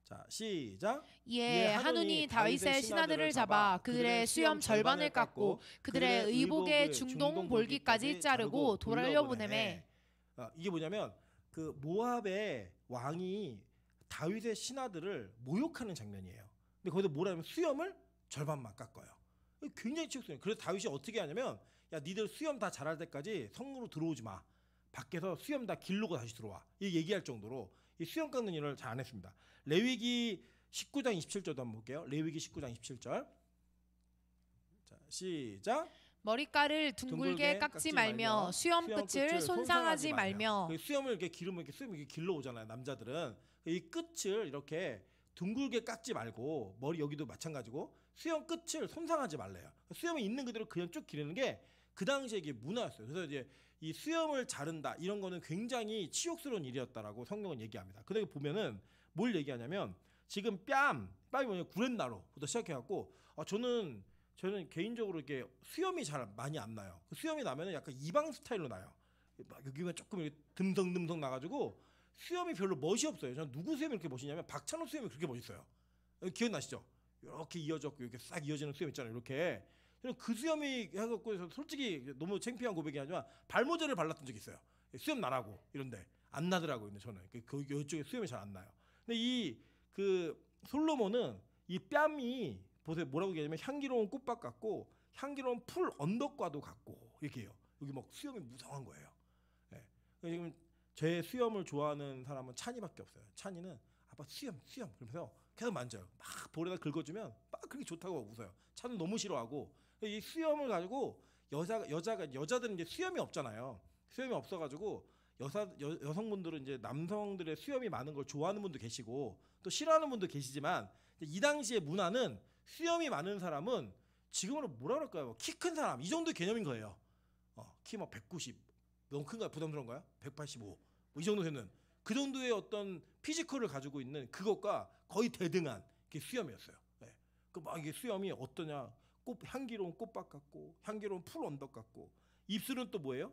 자, 시작. 예, 한운이 다윗의 신하들을 잡아 그들의 수염 절반을 깎고 그들의 의복의 중동 볼기까지 자르고 돌려보내매. 이게 뭐냐면 그 모압의 왕이 다윗의 신하들을 모욕하는 장면이에요. 근데 거기서 뭐라면 수염을 절반만 깎아요. 굉장히 치욕스러워요. 그래서 다윗이 어떻게 하냐면 야 니들 수염 다 자랄 때까지 성으로 들어오지 마. 밖에서 수염 다 기르고 다시 들어와. 이 얘기할 정도로 이 수염 깎는 일을 잘 안 했습니다. 레위기 19장 27절도 한번 볼게요. 레위기 19장 27절. 자, 시작. 머리카락을 둥글게 깎지 말며 수염 끝을 손상하지 말며. 수염을 이렇게 기르면 이렇게 수염이 이렇게 길러오잖아요. 남자들은 이 끝을 이렇게 둥글게 깎지 말고 머리 여기도 마찬가지고 수염 끝을 손상하지 말래요. 수염이 있는 그대로 그냥 쭉 기르는 게 그 당시에 이게 문화였어요. 그래서 이제 이 수염을 자른다 이런 거는 굉장히 치욕스러운 일이었다라고 성경은 얘기합니다. 그러다 보면은 뭘 얘기하냐면 지금 뺨이 뭐냐 구렛나루부터 시작해갖고 저는 개인적으로 이렇게 수염이 잘 많이 안 나요. 그 수염이 나면은 약간 이방 스타일로 나요. 막 여기만 조금 이렇게 듬성듬성 나가지고 수염이 별로 멋이 없어요. 저는 누구 수염이 이렇게 멋있냐면 박찬호 수염이 그렇게 멋있어요. 기억나시죠? 이렇게 이어졌고 이렇게 싹 이어지는 수염 있잖아요. 이렇게. 저는 그 수염이 해갖고 솔직히 너무 창피한 고백이 아니지만 발모제를 발랐던 적이 있어요. 수염 나라고 이런데 안 나더라고요. 근데 저는 그 이쪽에 수염이 잘 안 나요. 근데 이 그 솔로몬은 이 뺨이 보세요. 뭐라고 얘기하냐면 향기로운 꽃밭 같고 향기로운 풀 언덕과도 같고 이렇게 해요. 여기 막 수염이 무성한 거예요. 네. 지금 제 수염을 좋아하는 사람은 찬이밖에 없어요. 찬이는 아빠 수염 그러면서 계속 만져요. 막 볼에다 긁어주면 막 그렇게 좋다고 웃어요. 찬은 너무 싫어하고 이 수염을 가지고 여자들은 이제 수염이 없잖아요. 수염이 없어가지고 여성분들은 이제 남성들의 수염이 많은 걸 좋아하는 분도 계시고 또 싫어하는 분도 계시지만 이 당시의 문화는 수염이 많은 사람은 지금으로 뭐라 그럴까요? 키 큰 사람 이 정도 개념인 거예요. 키 뭐 190 너무 큰가요? 부담스러운가요? 185 뭐 이 정도 되는 그 정도의 어떤 피지컬을 가지고 있는 그것과 거의 대등한 게 수염이었어요. 네. 그 막 이게 수염이 어떠냐? 향기로운 꽃밭 같고 향기로운 풀 언덕 같고 입술은 또 뭐예요?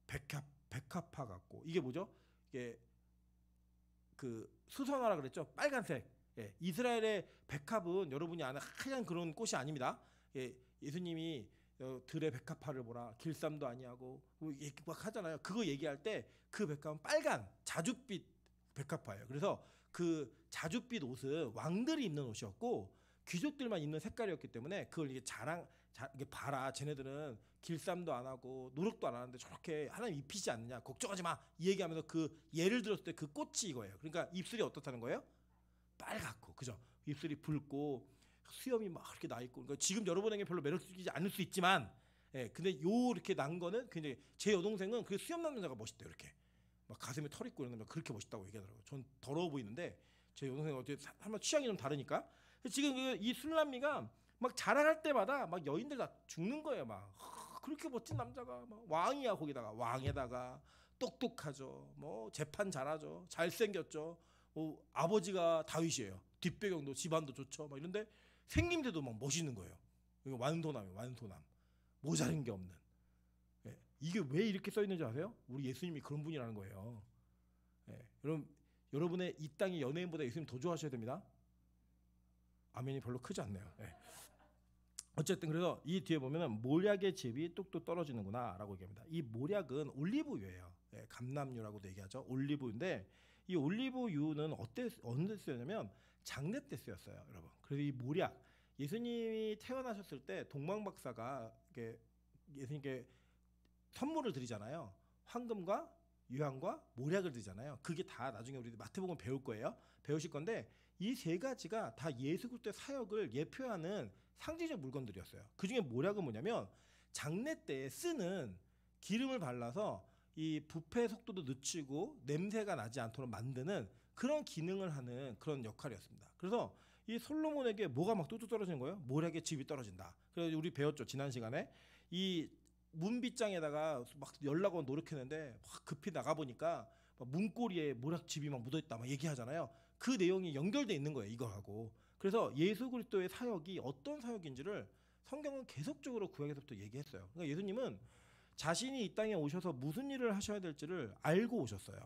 백합화 같고 이게 뭐죠? 이게 그 수선화라 그랬죠? 빨간색. 예, 이스라엘의 백합은 여러분이 아는 하얀 그런 꽃이 아닙니다. 예, 예수님이 들의 백합화를 보라 길쌈도 아니하고 막 하잖아요. 그거 얘기할 때 그 백합은 빨간 자줏빛 백합화예요. 그래서 그 자줏빛 옷은 왕들이 입는 옷이었고 귀족들만 입는 색깔이었기 때문에 그걸 이게 이게 봐라 쟤네들은 길쌈도 안 하고 노력도 안 하는데 저렇게 하나님 입히지 않느냐 걱정하지 마 이 얘기하면서 그 예를 들었을 때 그 꽃이 이거예요. 그러니까 입술이 어떻다는 거예요? 빨갛고 그죠? 입술이 붉고 수염이 막 이렇게 나 있고 그러니까 지금 여러분에게 별로 매력적이지 않을 수 있지만 근데 이렇게 난 거는 굉장히 제 여동생은 그 수염 난 여자가 멋있대요. 이렇게 막 가슴에 털 있고 이런 거 그렇게 멋있다고 얘기하더라고요. 전 더러워 보이는데 제 여동생은 어떻게 한번 취향이 좀 다르니까 지금 이 술람미가 막 자랑할 때마다 막 여인들 다 죽는 거예요. 막 그렇게 멋진 남자가 막 왕이야. 거기다가 왕에다가 똑똑하죠. 뭐 재판 잘하죠. 잘생겼죠. 아버지가 다윗이에요. 뒷배경도 집안도 좋죠. 막 이런데 생김새도 막 멋있는 거예요. 이거 완소남이에요. 완소남. 모자른 게 없는. 예. 이게 왜 이렇게 써 있는지 아세요? 우리 예수님이 그런 분이라는 거예요. 예. 여러분의 이 땅의 연예인보다 예수님 더 좋아하셔야 됩니다. 아멘이 별로 크지 않네요. 예. 어쨌든 그래서 이 뒤에 보면은 모략의 즙이 뚝뚝 떨어지는구나라고 얘기합니다. 이 모략은 올리브유예요. 예, 감람유라고도 얘기하죠. 올리브유인데 이 올리브유는 언제 쓰였냐면 장례 때 쓰였어요, 여러분. 그래서 이 모략 예수님이 태어나셨을 때 동방박사가 예수님께 선물을 드리잖아요. 황금과 유황과 모략을 드리잖아요. 그게 다 나중에 우리 마태복음 배울 거예요. 배우실 건데 이 세 가지가 다 예수 그리스도의 사역을 예표하는 상징적 물건들이었어요. 그 중에 모략은 뭐냐면 장례 때 쓰는 기름을 발라서 이 부패 속도도 늦추고 냄새가 나지 않도록 만드는 그런 기능을 하는 그런 역할이었습니다. 그래서 이 솔로몬에게 뭐가 막 뚝뚝 떨어지는 거예요? 모략의 즙이 떨어진다. 그래서 우리 배웠죠. 지난 시간에 이 문빗장에다가 막 열라고 노력했는데 막 급히 나가 보니까 문고리에 모략즙이 막 묻어있다 막 얘기하잖아요. 그 내용이 연결돼 있는 거예요. 이거하고. 그래서 예수 그리스도의 사역이 어떤 사역인지를 성경은 계속적으로 구약에서부터 얘기했어요. 그러니까 예수님은 자신이 이 땅에 오셔서 무슨 일을 하셔야 될지를 알고 오셨어요.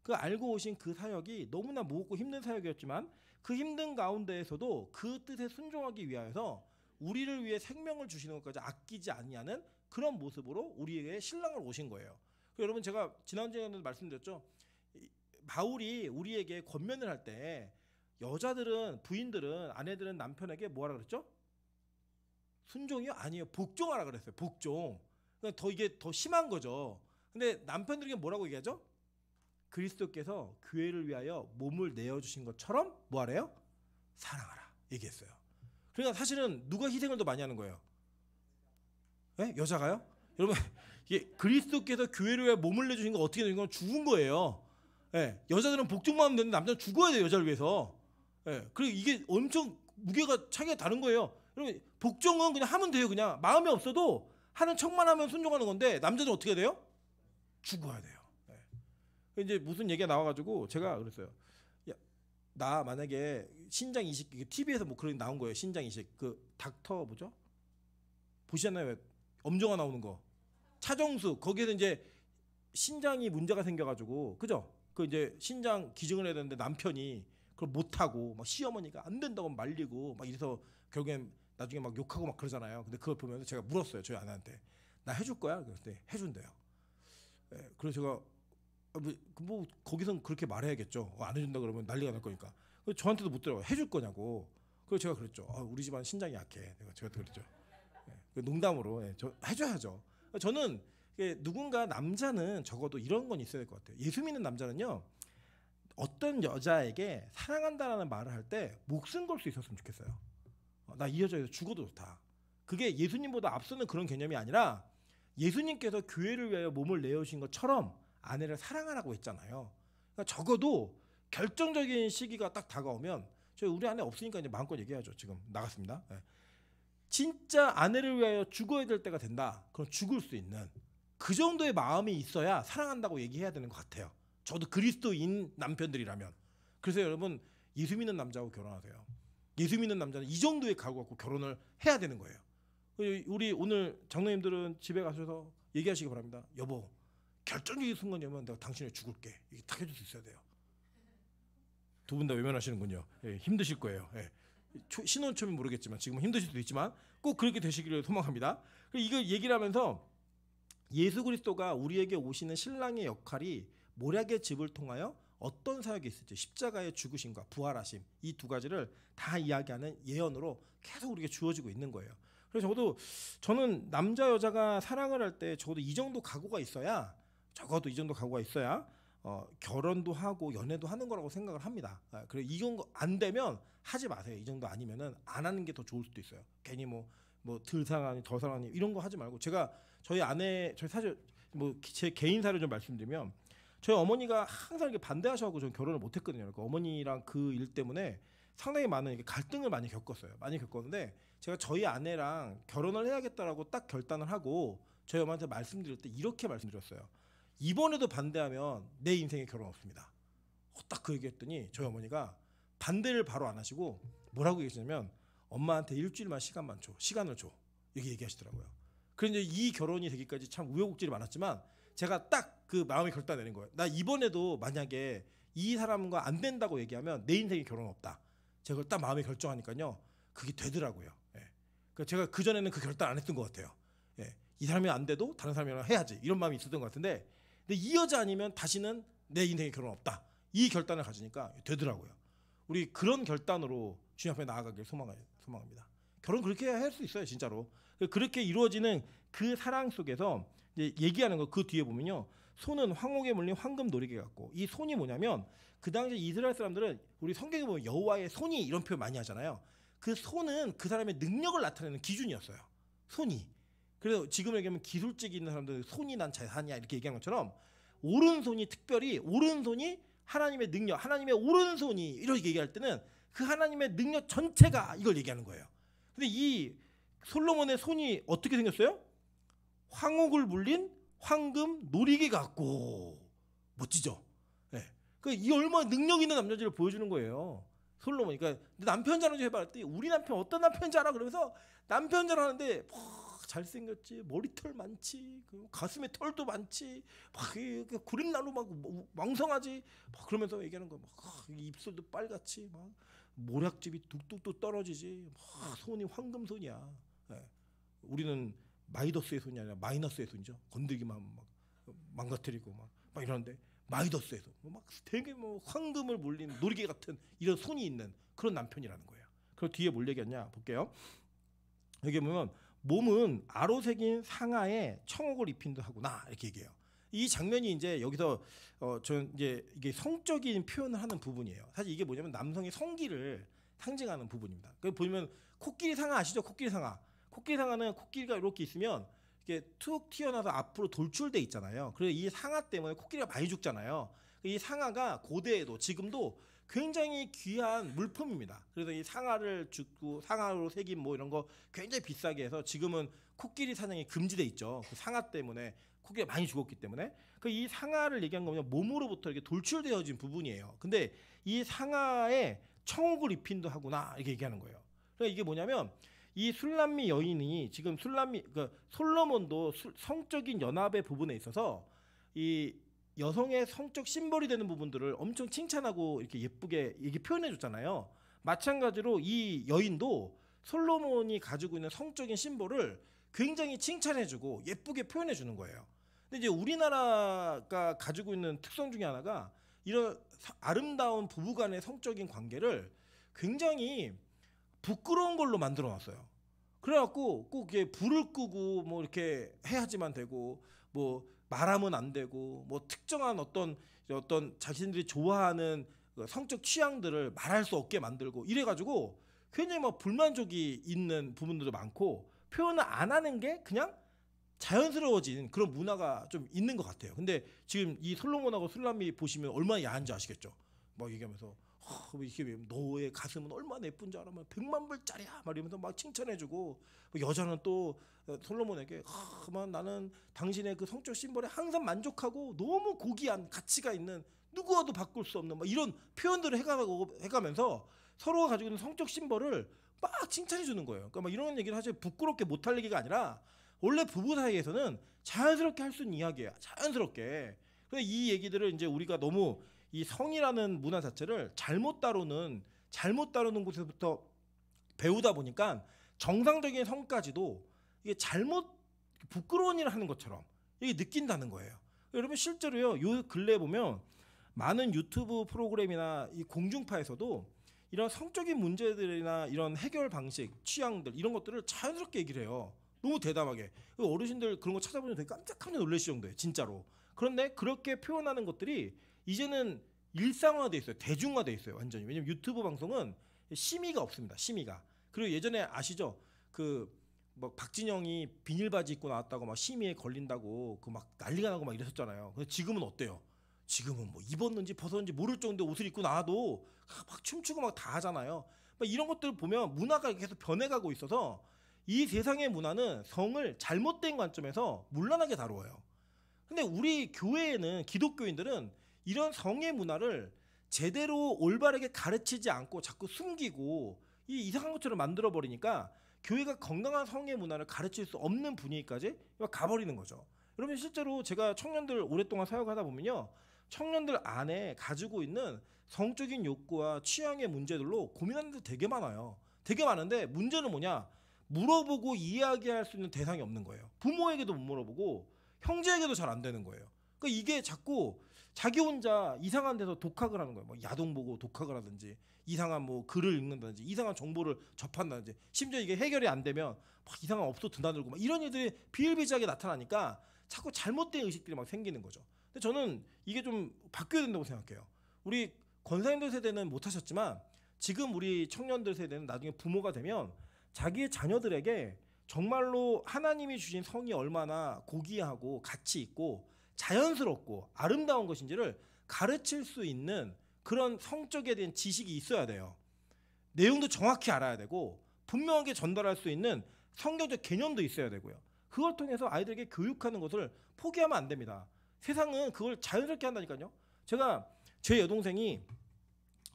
그 알고 오신 그 사역이 너무나 무겁고 힘든 사역이었지만 그 힘든 가운데에서도 그 뜻에 순종하기 위하여서 우리를 위해 생명을 주시는 것까지 아끼지 아니하는 그런 모습으로 우리에게 신랑을 오신 거예요. 여러분 제가 지난주에도 말씀드렸죠. 바울이 우리에게 권면을 할 때 여자들은 부인들은 아내들은 남편에게 뭐하라 그랬죠? 순종이요? 아니에요. 복종하라 그랬어요. 복종. 그러니까 이게 더 심한 거죠. 근데 남편들에게 뭐라고 얘기하죠? 그리스도께서 교회를 위하여 몸을 내어주신 것처럼 뭐하래요? 사랑하라 얘기했어요. 그러니까 사실은 누가 희생을 더 많이 하는 거예요? 네? 여자가요? 여러분 이게 그리스도께서 교회를 위해 몸을 내주신 거 어떻게 되는 건 죽은 거예요. 네. 여자들은 복종만 하면 되는데 남자는 죽어야 돼요. 여자를 위해서. 네. 그리고 이게 엄청 무게가 차이가 다른 거예요. 여러분 복종은 그냥 하면 돼요. 그냥 마음이 없어도 하는 척만 하면 순종하는 건데 남자는 어떻게 돼요? 죽어야 돼요. 네. 이제 무슨 얘기가 나와가지고 제가 그랬어요. 야, 나 만약에 신장 이식 TV에서 뭐 그런 나온 거예요. 신장 이식 그 닥터 뭐죠? 보시잖아요. 왜? 엄정화 나오는 거. 차정수 거기에서 이제 신장이 문제가 생겨가지고 그죠? 그 이제 신장 기증을 해야 되는데 남편이 그걸 못하고 막 시어머니가 안 된다고 말리고 막 이래서 결국엔 나중에 막 욕하고 막 그러잖아요. 근데 그걸 보면서 제가 물었어요. 저희 아내한테 나 해줄 거야? 그랬더니 해준대요. 예, 그래서 제가 뭐 거기선 그렇게 말해야겠죠. 안 해준다 그러면 난리가 날 거니까. 그래서 저한테도 묻더라고요. 해줄 거냐고. 그래서 제가 그랬죠. 우리 집안 신장이 약해. 제가 그랬죠. 예, 농담으로 저 해줘야죠. 저는 누군가 남자는 적어도 이런 건 있어야 될 것 같아요. 예수 믿는 남자는요. 어떤 여자에게 사랑한다라는 말을 할 때 목숨 걸 수 있었으면 좋겠어요. 나 이 여자에서 죽어도 좋다. 그게 예수님보다 앞서는 그런 개념이 아니라 예수님께서 교회를 위하여 몸을 내어주신 것처럼 아내를 사랑하라고 했잖아요. 그러니까 적어도 결정적인 시기가 딱 다가오면 저희 우리 아내 없으니까 이제 마음껏 얘기하죠. 지금 나갔습니다. 네. 진짜 아내를 위하여 죽어야 될 때가 된다. 그럼 죽을 수 있는 그 정도의 마음이 있어야 사랑한다고 얘기해야 되는 것 같아요. 저도 그리스도인 남편들이라면. 그래서 여러분 예수 믿는 남자하고 결혼하세요. 예수 믿는 남자는 이 정도의 각오 갖고 결혼을 해야 되는 거예요. 우리 오늘 장로님들은 집에 가셔서 얘기하시기 바랍니다. 여보 결정적인 순간이면 내가 당신을 죽을게. 이게 딱 해줄 수 있어야 돼요. 두 분 다 외면하시는군요. 예, 힘드실 거예요. 예. 신혼 처음은 모르겠지만 지금은 힘드실 수도 있지만 꼭 그렇게 되시기를 소망합니다. 이걸 얘기를 하면서 예수 그리스도가 우리에게 오시는 신랑의 역할이 모략의 집을 통하여 어떤 사역이 있을지 십자가의 죽으심과 부활하심 이 두 가지를 다 이야기하는 예언으로 계속 우리에게 주어지고 있는 거예요. 그래서 저는 남자 여자가 사랑을 할 때 적어도 이 정도 각오가 있어야 결혼도 하고 연애도 하는 거라고 생각을 합니다. 그래 이 정도 안 되면 하지 마세요. 이 정도 아니면은 안 하는 게 더 좋을 수도 있어요. 괜히 뭐 덜 사랑하니 더 사랑하니 이런 거 하지 말고 제가 저희 사실 뭐 제 개인사를 좀 말씀드리면 저희 어머니가 항상 이렇게 반대하셔서 저는 결혼을 못했거든요. 그러니까 어머니랑 그 일 때문에 상당히 많은 갈등을 많이 겪었어요. 많이 겪었는데 제가 저희 아내랑 결혼을 해야겠다라고 딱 결단을 하고 저희 어머니한테 말씀드릴 때 이렇게 말씀드렸어요. 이번에도 반대하면 내 인생에 결혼 없습니다. 딱 그 얘기했더니 저희 어머니가 반대를 바로 안 하시고 뭐라고 얘기하시냐면 엄마한테 일주일만 시간을 줘 이렇게 얘기하시더라고요. 그래서 이제 이 결혼이 되기까지 참 우여곡절이 많았지만 제가 딱 그 마음의 결단 내린 거예요. 나 이번에도 만약에 이 사람과 안 된다고 얘기하면 내 인생에 결혼 없다. 제가 그걸 딱 마음에 결정하니까요. 그게 되더라고요. 예. 그러니까 제가 그 전에는 그 결단 안 했던 것 같아요. 예. 이 사람이 안 돼도 다른 사람이랑 해야지 이런 마음이 있었던 것 같은데 근데 이 여자 아니면 다시는 내 인생에 결혼 없다. 이 결단을 가지니까 되더라고요. 우리 그런 결단으로 주님 앞에 나아가길 소망합니다. 결혼 그렇게 할 수 있어요. 진짜로. 그렇게 이루어지는 그 사랑 속에서 이제 얘기하는 거 그 뒤에 보면요. 손은 황옥에 물린 황금 노리개 같고 이 손이 뭐냐면 그 당시 이스라엘 사람들은 우리 성경에 보면 여호와의 손이 이런 표현 많이 하잖아요. 그 손은 그 사람의 능력을 나타내는 기준이었어요. 손이. 그래서 지금 얘기하면 기술직이 있는 사람들은 손이 난 재산이야 이렇게 얘기한 것처럼 오른손이 특별히 오른손이 하나님의 능력, 하나님의 오른손이 이렇게 얘기할 때는 그 하나님의 능력 전체가 이걸 얘기하는 거예요. 근데 이 솔로몬의 손이 어떻게 생겼어요? 황옥을 물린 황금 노리개 같고 멋지죠. 네. 이 얼마나 능력 있는 남자들을 보여주는 거예요. 솔로몬. 그러니까 남편 자랑 좀 해봐. 그랬더니 우리 남편 어떤 남편인지 알아? 그러면서 남편 자랑하는데 잘생겼지, 머리털 많지, 가슴에 털도 많지, 막 구릿나루 막 왕성하지, 막 그러면서 얘기하는 거. 막 입술도 빨갛지, 막 모략집이 뚝뚝뚝 떨어지지, 막 손이 황금손이야. 네. 우리는 마이더스의 손이 아니라 마이너스의 손이죠. 건들기만 하면 막 망가뜨리고 막 이러는데 마이더스의 손, 막 되게 뭐 황금을 몰린 노리개 같은 이런 손이 있는 그런 남편이라는 거예요. 그리고 뒤에 뭘 얘기했냐 볼게요. 여기 보면 몸은 아로 새긴 상아에 청옥을 입힌 듯 하구나 이렇게 얘기해요. 이 장면이 이제 여기서 저는 이제 이게 성적인 표현을 하는 부분이에요. 사실 이게 뭐냐면 남성의 성기를 상징하는 부분입니다. 그 보면 코끼리 상아 아시죠? 코끼리 상아. 코끼리 상아는 코끼리가 이렇게 있으면 이렇게 툭 튀어나와서 앞으로 돌출돼 있잖아요. 그래서 이 상아 때문에 코끼리가 많이 죽잖아요. 이 상아가 고대에도 지금도 굉장히 귀한 물품입니다. 그래서 이 상아를 죽고 상아로 새긴 뭐 이런 거 굉장히 비싸게 해서 지금은 코끼리 사냥이 금지돼 있죠. 그 상아 때문에 코끼리가 많이 죽었기 때문에. 이 상아를 얘기한 거면 몸으로부터 이렇게 돌출되어진 부분이에요. 근데 이 상아에 청옥을 입힌 듯 하구나 이렇게 얘기하는 거예요. 그러니까 이게 뭐냐면 이 술람미 여인이 지금 그러니까 솔로몬도 성적인 연합의 부분에 있어서 이 여성의 성적 심벌이 되는 부분들을 엄청 칭찬하고 이렇게 예쁘게 이게 표현해 줬잖아요. 마찬가지로 이 여인도 솔로몬이 가지고 있는 성적인 심벌을 굉장히 칭찬해 주고 예쁘게 표현해 주는 거예요. 근데 이제 우리나라가 가지고 있는 특성 중에 하나가 이런 아름다운 부부간의 성적인 관계를 굉장히 부끄러운 걸로 만들어 놨어요. 그래갖고 꼭 이게 불을 끄고 뭐 이렇게 해야지만 되고 뭐 말하면 안 되고 뭐 특정한 어떤 자신들이 좋아하는 성적 취향들을 말할 수 없게 만들고 이래가지고 굉장히 막 불만족이 있는 부분들도 많고 표현을 안 하는 게 그냥 자연스러워진 그런 문화가 좀 있는 것 같아요. 근데 지금 이 솔로몬하고 술람미 보시면 얼마나 야한지 아시겠죠? 막 얘기하면서 이게 너의 가슴은 얼마나 예쁜지 알아? 100만 불짜리야 막 이러면서 막 칭찬해주고 여자는 또 솔로몬에게 나는 당신의 그 성적 심벌에 항상 만족하고 너무 고귀한 가치가 있는 누구와도 바꿀 수 없는 막 이런 표현들을 해가면서 서로가 가지고 있는 성적 심벌을 막 칭찬해주는 거예요. 그러니까 막 이런 얘기를 사실 부끄럽게 못할 얘기가 아니라 원래 부부 사이에서는 자연스럽게 할 수 있는 이야기예요. 자연스럽게. 근데 이 얘기들을 이제 우리가 너무 이 성이라는 문화 자체를 잘못 다루는 곳에서부터 배우다 보니까 정상적인 성까지도 이게 잘못 부끄러운 일을 하는 것처럼 이게 느낀다는 거예요. 여러분 실제로요. 요 근래에 보면 많은 유튜브 프로그램이나 이 공중파에서도 이런 성적인 문제들이나 이런 해결 방식, 취향들 이런 것들을 자연스럽게 얘기를 해요. 너무 대담하게. 어르신들 그런 거 찾아보면 되게 깜짝깜짝 놀라실 정도예요. 진짜로. 그런데 그렇게 표현하는 것들이 이제는 일상화돼 있어요. 대중화돼 있어요. 완전히. 왜냐면 유튜브 방송은 심의가 없습니다. 심의가. 그리고 예전에 아시죠? 뭐 박진영이 비닐바지 입고 나왔다고 막 심의에 걸린다고 그 막 난리가 나고 막 이랬었잖아요. 근데 지금은 어때요? 지금은 뭐 입었는지 벗었는지 모를 정도 옷을 입고 나와도 막 춤추고 막 다 하잖아요. 막 이런 것들을 보면 문화가 계속 변해가고 있어서 이 세상의 문화는 성을 잘못된 관점에서 문란하게 다루어요. 근데 우리 교회에는 기독교인들은 이런 성의 문화를 제대로 올바르게 가르치지 않고 자꾸 숨기고 이상한 것처럼 만들어 버리니까 교회가 건강한 성의 문화를 가르칠 수 없는 분위기까지 가버리는 거죠. 여러분 실제로 제가 청년들 오랫동안 사역하다 보면요. 청년들 안에 가지고 있는 성적인 욕구와 취향의 문제들로 고민하는 데 되게 많아요. 되게 많은데 문제는 뭐냐? 물어보고 이야기할 수 있는 대상이 없는 거예요. 부모에게도 못 물어보고 형제에게도 잘 안 되는 거예요. 그러니까 이게 자꾸 자기 혼자 이상한 데서 독학을 하는 거예요. 뭐 야동 보고 독학을 하든지 이상한 뭐 글을 읽는다든지 이상한 정보를 접한다든지 심지어 이게 해결이 안 되면 막 이상한 업소 드나들고 막 이런 일들이 비일비재하게 나타나니까 자꾸 잘못된 의식들이 막 생기는 거죠. 근데 저는 이게 좀 바뀌어야 된다고 생각해요. 우리 권사님들 세대는 못하셨지만 지금 우리 청년들 세대는 나중에 부모가 되면 자기의 자녀들에게 정말로 하나님이 주신 성이 얼마나 고귀하고 가치 있고 자연스럽고 아름다운 것인지를 가르칠 수 있는 그런 성적에 대한 지식이 있어야 돼요. 내용도 정확히 알아야 되고 분명하게 전달할 수 있는 성경적 개념도 있어야 되고요. 그걸 통해서 아이들에게 교육하는 것을 포기하면 안 됩니다. 세상은 그걸 자연스럽게 한다니까요. 제가 제 여동생이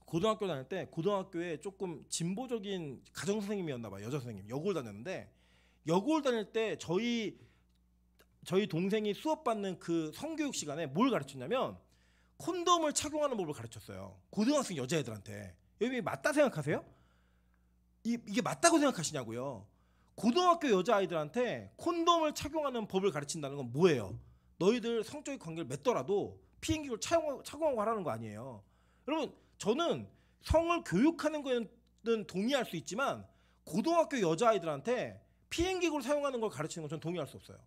고등학교 다닐 때 고등학교에 조금 진보적인 가정 선생님이었나 봐요. 여자 선생님. 여고를 다녔는데 여고를 다닐 때 저희 동생이 수업 받는 그 성교육 시간에 뭘 가르쳤냐면 콘돔을 착용하는 법을 가르쳤어요. 고등학생 여자애들한테. 여기 맞다 생각하세요? 이게 맞다고 생각하시냐고요. 고등학교 여자아이들한테 콘돔을 착용하는 법을 가르친다는 건 뭐예요? 너희들 성적인 관계를 맺더라도 피임기를 착용하고 하라는 거 아니에요. 여러분, 저는 성을 교육하는 거는 동의할 수 있지만 고등학교 여자아이들한테 피임기구를 사용하는 걸 가르치는 건 저는 동의할 수 없어요.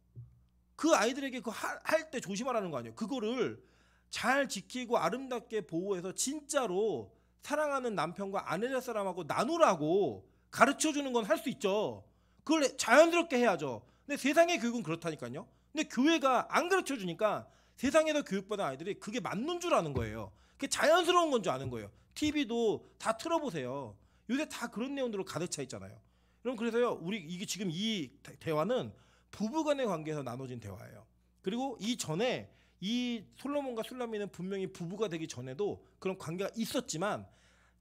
그 아이들에게 그 할 때 조심하라는 거 아니에요. 그거를 잘 지키고 아름답게 보호해서 진짜로 사랑하는 남편과 아내 사람하고 나누라고 가르쳐주는 건 할 수 있죠. 그걸 자연스럽게 해야죠. 근데 세상의 교육은 그렇다니까요. 근데 교회가 안 가르쳐주니까 세상에서 교육받은 아이들이 그게 맞는 줄 아는 거예요. 그게 자연스러운 건 줄 아는 거예요. TV도 다 틀어보세요. 요새 다 그런 내용들로 가득 차 있잖아요. 여러분, 그래서요, 우리 이게 지금 이 대화는 부부간의 관계에서 나눠진 대화예요. 그리고 이전에 이 솔로몬과 술람미는 분명히 부부가 되기 전에도 그런 관계가 있었지만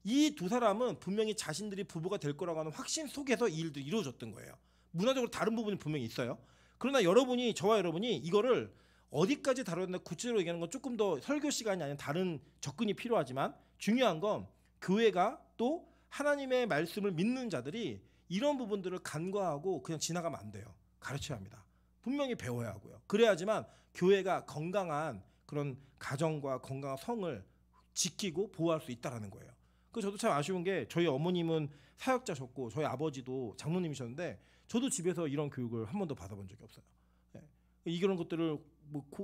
이 두 사람은 분명히 자신들이 부부가 될 거라고 하는 확신 속에서 이 일들이 이루어졌던 거예요. 문화적으로 다른 부분이 분명히 있어요. 그러나 저와 여러분이 이거를 어디까지 다뤄야 된다 구체적으로 얘기하는 건 조금 더 설교 시간이 아닌 다른 접근이 필요하지만 중요한 건 교회가 또 하나님의 말씀을 믿는 자들이 이런 부분들을 간과하고 그냥 지나가면 안 돼요. 가르쳐야 합니다. 분명히 배워야 하고요. 그래야지만 교회가 건강한 그런 가정과 건강한 성을 지키고 보호할 수 있다는 거예요. 그 저도 참 아쉬운 게 저희 어머님은 사역자셨고 저희 아버지도 장로님이셨는데 저도 집에서 이런 교육을 한 번도 받아본 적이 없어요. 이런 것들을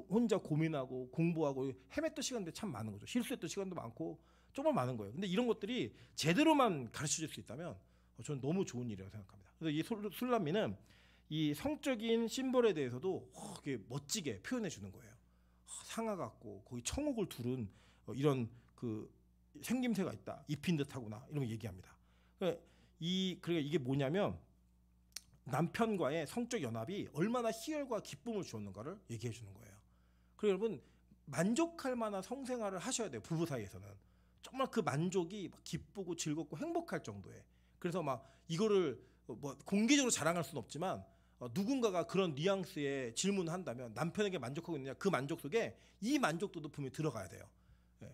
혼자 고민하고 공부하고 헤맸던 시간도 참 많은 거죠. 실수했던 시간도 많고 정말 많은 거예요. 근데 이런 것들이 제대로만 가르쳐줄 수 있다면 저는 너무 좋은 일이라고 생각합니다. 그래서 이 술람미는 이 성적인 심벌에 대해서도 멋지게 표현해 주는 거예요. 상아 같고 거기 청옥을 두른 이런 그 생김새가 있다. 입힌 듯하구나. 이런 거 얘기합니다. 그러니까 이게 뭐냐면 남편과의 성적 연합이 얼마나 희열과 기쁨을 주었는가를 얘기해 주는 거예요. 그리고 여러분, 만족할 만한 성생활을 하셔야 돼요. 부부 사이에서는. 정말 그 만족이 기쁘고 즐겁고 행복할 정도에. 그래서 막 이거를 뭐 공개적으로 자랑할 수는 없지만 누군가가 그런 뉘앙스의 질문을 한다면 남편에게 만족하고 있느냐, 그 만족 속에 이 만족도도 분명히 들어가야 돼요.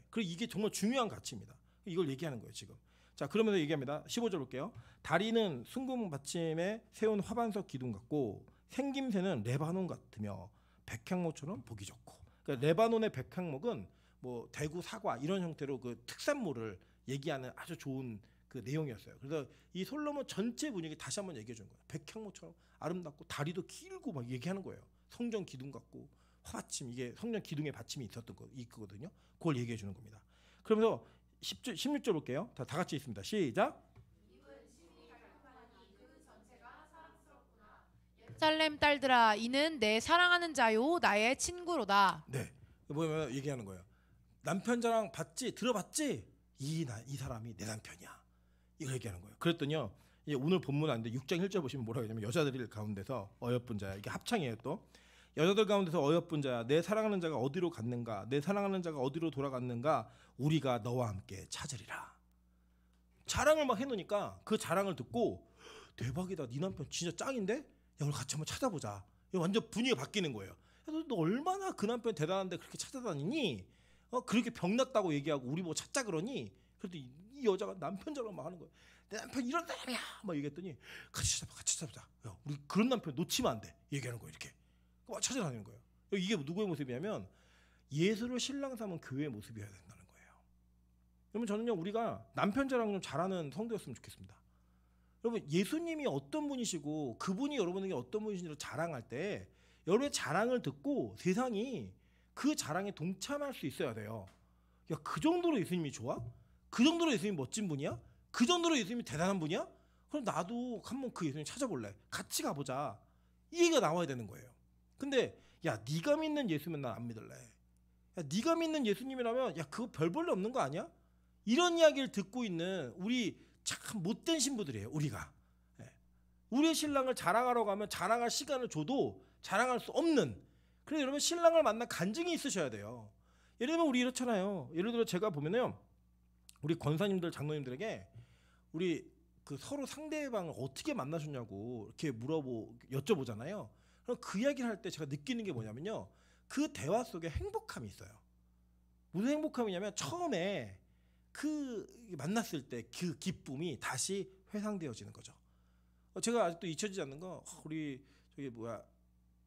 그리고 이게 정말 중요한 가치입니다. 이걸 얘기하는 거예요 지금. 자, 그러면서 얘기합니다. 15절 볼게요. 다리는 순금 받침에 세운 화반석 기둥 같고 생김새는 레바논 같으며 백향목처럼 보기 좋고. 그러니까 레바논의 백향목은 뭐 대구 사과 이런 형태로 그 특산물을 얘기하는 아주 좋은 그 내용이었어요. 그래서 이 솔로몬 전체 분위기 다시 한번 얘기해 주는 거예요. 백향목처럼 아름답고 다리도 길고 막 얘기하는 거예요. 성전 기둥 같고 화받침, 이게 성전 기둥에 받침이 있거든요. 그걸 얘기해 주는 겁니다. 그러면서 16절 볼게요. 다 같이 있습니다. 시작. 예루살렘 딸들아, 이는 내 사랑하는 자요 나의 친구로다. 네, 뭐냐면 얘기하는 거예요. 남편 자랑 받지, 들어봤지? 이 사람이 내 남편이야. 이걸 얘기하는 거예요. 그랬더니요, 오늘 본문 아닌데 6장 1절 보시면 뭐라고 하냐면 여자들 가운데서 어여쁜 자야. 이게 합창이에요. 또 여자들 가운데서 어여쁜 자야, 내 사랑하는 자가 어디로 갔는가, 내 사랑하는 자가 어디로 돌아갔는가, 우리가 너와 함께 찾으리라. 자랑을 막 해놓으니까 그 자랑을 듣고 대박이다, 네 남편 진짜 짱인데? 야, 우리 같이 한번 찾아보자. 완전 분위기가 바뀌는 거예요. 너 얼마나 그 남편 대단한데 그렇게 찾아다니니? 그렇게 병났다고 얘기하고 우리 뭐 찾자 그러니? 그래도 이 여자가 남편 자랑 막 하는 거예요. 내 남편 이런 사람이야 막 얘기했더니 같이 찾아보자. 야, 우리 그런 남편 놓치면 안 돼. 얘기하는 거예요. 이렇게 막 찾아다니는 거예요. 이게 누구의 모습이냐면 예수를 신랑 삼은 교회의 모습이어야 된다는 거예요. 여러분, 저는요, 우리가 남편 자랑 좀 잘하는 성도였으면 좋겠습니다. 여러분, 예수님이 어떤 분이시고 그분이 여러분에게 어떤 분이신지를 자랑할 때 여러분의 자랑을 듣고 세상이 그 자랑에 동참할 수 있어야 돼요. 야, 그 정도로 예수님이 좋아? 그 정도로 예수님이 멋진 분이야? 그 정도로 예수님이 대단한 분이야? 그럼 나도 한번 그 예수님 찾아볼래. 같이 가보자. 이 얘기가 나와야 되는 거예요. 근데 야, 네가 믿는 예수면 난 안 믿을래. 야, 네가 믿는 예수님이라면 야, 그거 별 볼일 없는 거 아니야? 이런 이야기를 듣고 있는 우리 참 못된 신부들이에요. 우리가. 우리의 신랑을 자랑하러 가면 자랑할 시간을 줘도 자랑할 수 없는. 그래서 여러분, 신랑을 만나 간증이 있으셔야 돼요. 예를 들면 우리 이렇잖아요. 예를 들어 제가 보면요, 우리 권사님들 장로님들에게 우리 그 서로 상대방을 어떻게 만나셨냐고 이렇게 여쭤보잖아요. 그럼 그 이야기를 할 때 제가 느끼는 게 뭐냐면요, 그 대화 속에 행복함이 있어요. 무슨 행복함이냐면 처음에 그 만났을 때 그 기쁨이 다시 회상되어지는 거죠. 제가 아직도 잊혀지지 않는 거, 우리 저기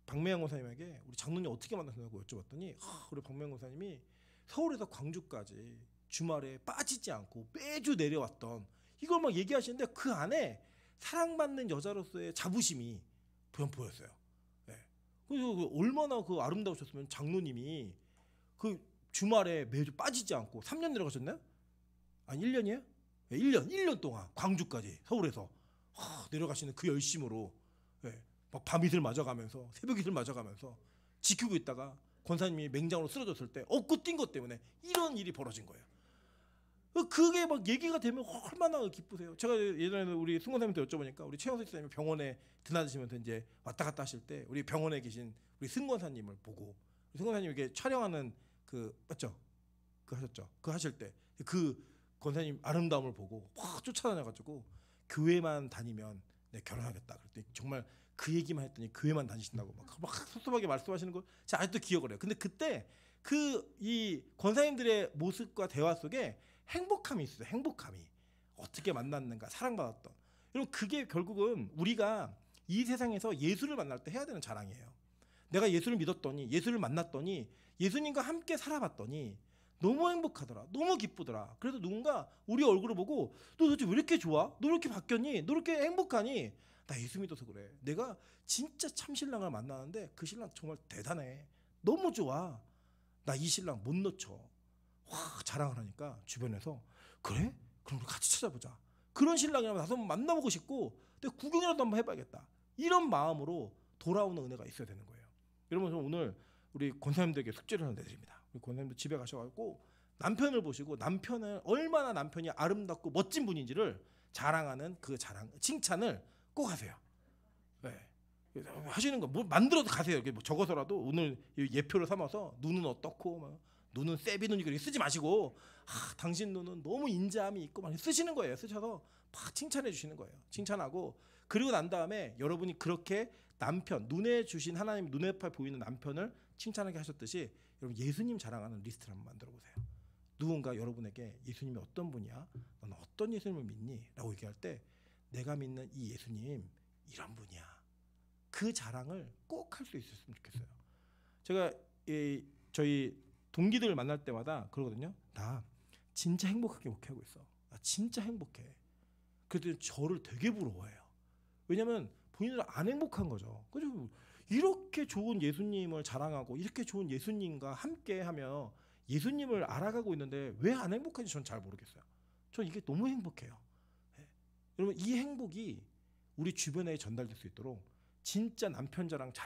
박매영 권사님에게 우리 장로님 어떻게 만났냐고 여쭤봤더니 우리 박매영 권사님이 서울에서 광주까지 주말에 빠지지 않고 매주 내려왔던 이걸 막 얘기하시는데 그 안에 사랑받는 여자로서의 자부심이 보였어요. 네. 그래서 얼마나 그 아름다우셨으면 장로님이 그 주말에 매주 빠지지 않고 3년 내려가셨나요? 아니 1년이에요? 네, 1년 동안 광주까지 서울에서 내려가시는 그 열심으로 막 밤이슬 맞아가면서 새벽이슬 맞아가면서 지키고 있다가 권사님이 맹장으로 쓰러졌을 때 얻고 뛴 것 때문에 이런 일이 벌어진 거예요. 그게 막 얘기가 되면 얼마나 기쁘세요. 제가 예전에 우리 승권사님한테 여쭤보니까 우리 최영석 선생님이 병원에 드나드시면서 이제 왔다 갔다 하실 때 우리 병원에 계신 우리 승권사님을 보고, 승권사님 이렇게 촬영하는 그 맞죠? 그 하셨죠? 그 하실 때 그 권사님 아름다움을 보고 확 쫓아다녀가지고 교회만 다니면 내 결혼하겠다. 그랬더니 정말 그 얘기만 했더니 교회만 다니신다고 막 섭섭하게 말씀하시는 걸 제가 아직도 기억을 해요. 근데 그때 이 권사님들의 모습과 대화 속에 행복함이 있어요. 행복함이 어떻게 만났는가, 사랑받았던. 여러분 그게 결국은 우리가 이 세상에서 예수를 만날 때 해야 되는 자랑이에요. 내가 예수를 믿었더니, 예수를 만났더니, 예수님과 함께 살아봤더니 너무 행복하더라, 너무 기쁘더라. 그래서 누군가 우리 얼굴을 보고 너 도대체 왜 이렇게 좋아? 너 왜 이렇게 바뀌었니? 너 왜 이렇게 행복하니? 나 예수 믿어서 그래. 내가 진짜 참 신랑을 만나는데 그 신랑 정말 대단해. 너무 좋아. 나 이 신랑 못 놓쳐. 확 자랑을 하니까 주변에서 그래? 그럼 우리 같이 찾아보자. 그런 신랑이라면 나도 한번 만나보고 싶고 내가 구경이라도 한번 해봐야겠다. 이런 마음으로 돌아오는 은혜가 있어야 되는 거예요. 여러분 오늘 우리 권사님들에게 숙제를 하나 내드립니다. 우리 권사님들 집에 가셔가지고 남편을 보시고 남편을 얼마나 남편이 아름답고 멋진 분인지를 자랑하는 그 칭찬을 꼭 하세요. 네. 하시는 거 뭐 만들어도 가세요. 이렇게 뭐 적어서라도 오늘 예표를 삼아서 눈은 어떻고 막 눈은 세비 눈이 그렇게 쓰지 마시고 당신 눈은 너무 인자함이 있고 막 쓰시는 거예요. 쓰셔서 막 칭찬해 주시는 거예요. 칭찬하고 그리고 난 다음에 여러분이 그렇게 남편, 눈에 주신 하나님 눈에 보이는 남편을 칭찬하게 하셨듯이 여러분 예수님 자랑하는 리스트를 한번 만들어 보세요. 누군가 여러분에게 예수님이 어떤 분이야? 너는 어떤 예수님을 믿니? 라고 얘기할 때 내가 믿는 이 예수님 이런 분이야. 그 자랑을 꼭 할 수 있었으면 좋겠어요. 제가 저희 동기들을 만날 때마다 그러거든요. 나 진짜 행복하게 목회하고 있어. 나 진짜 행복해. 그래도 저를 되게 부러워해요. 왜냐면 본인들은 안 행복한 거죠. 그죠? 이렇게 좋은 예수님을 자랑하고 이렇게 좋은 예수님과 함께하며 예수님을 알아가고 있는데 왜 안 행복한지 전 잘 모르겠어요. 전 이게 너무 행복해요. 네. 여러분 이 행복이 우리 주변에 전달될 수 있도록 진짜 남편 자랑 잘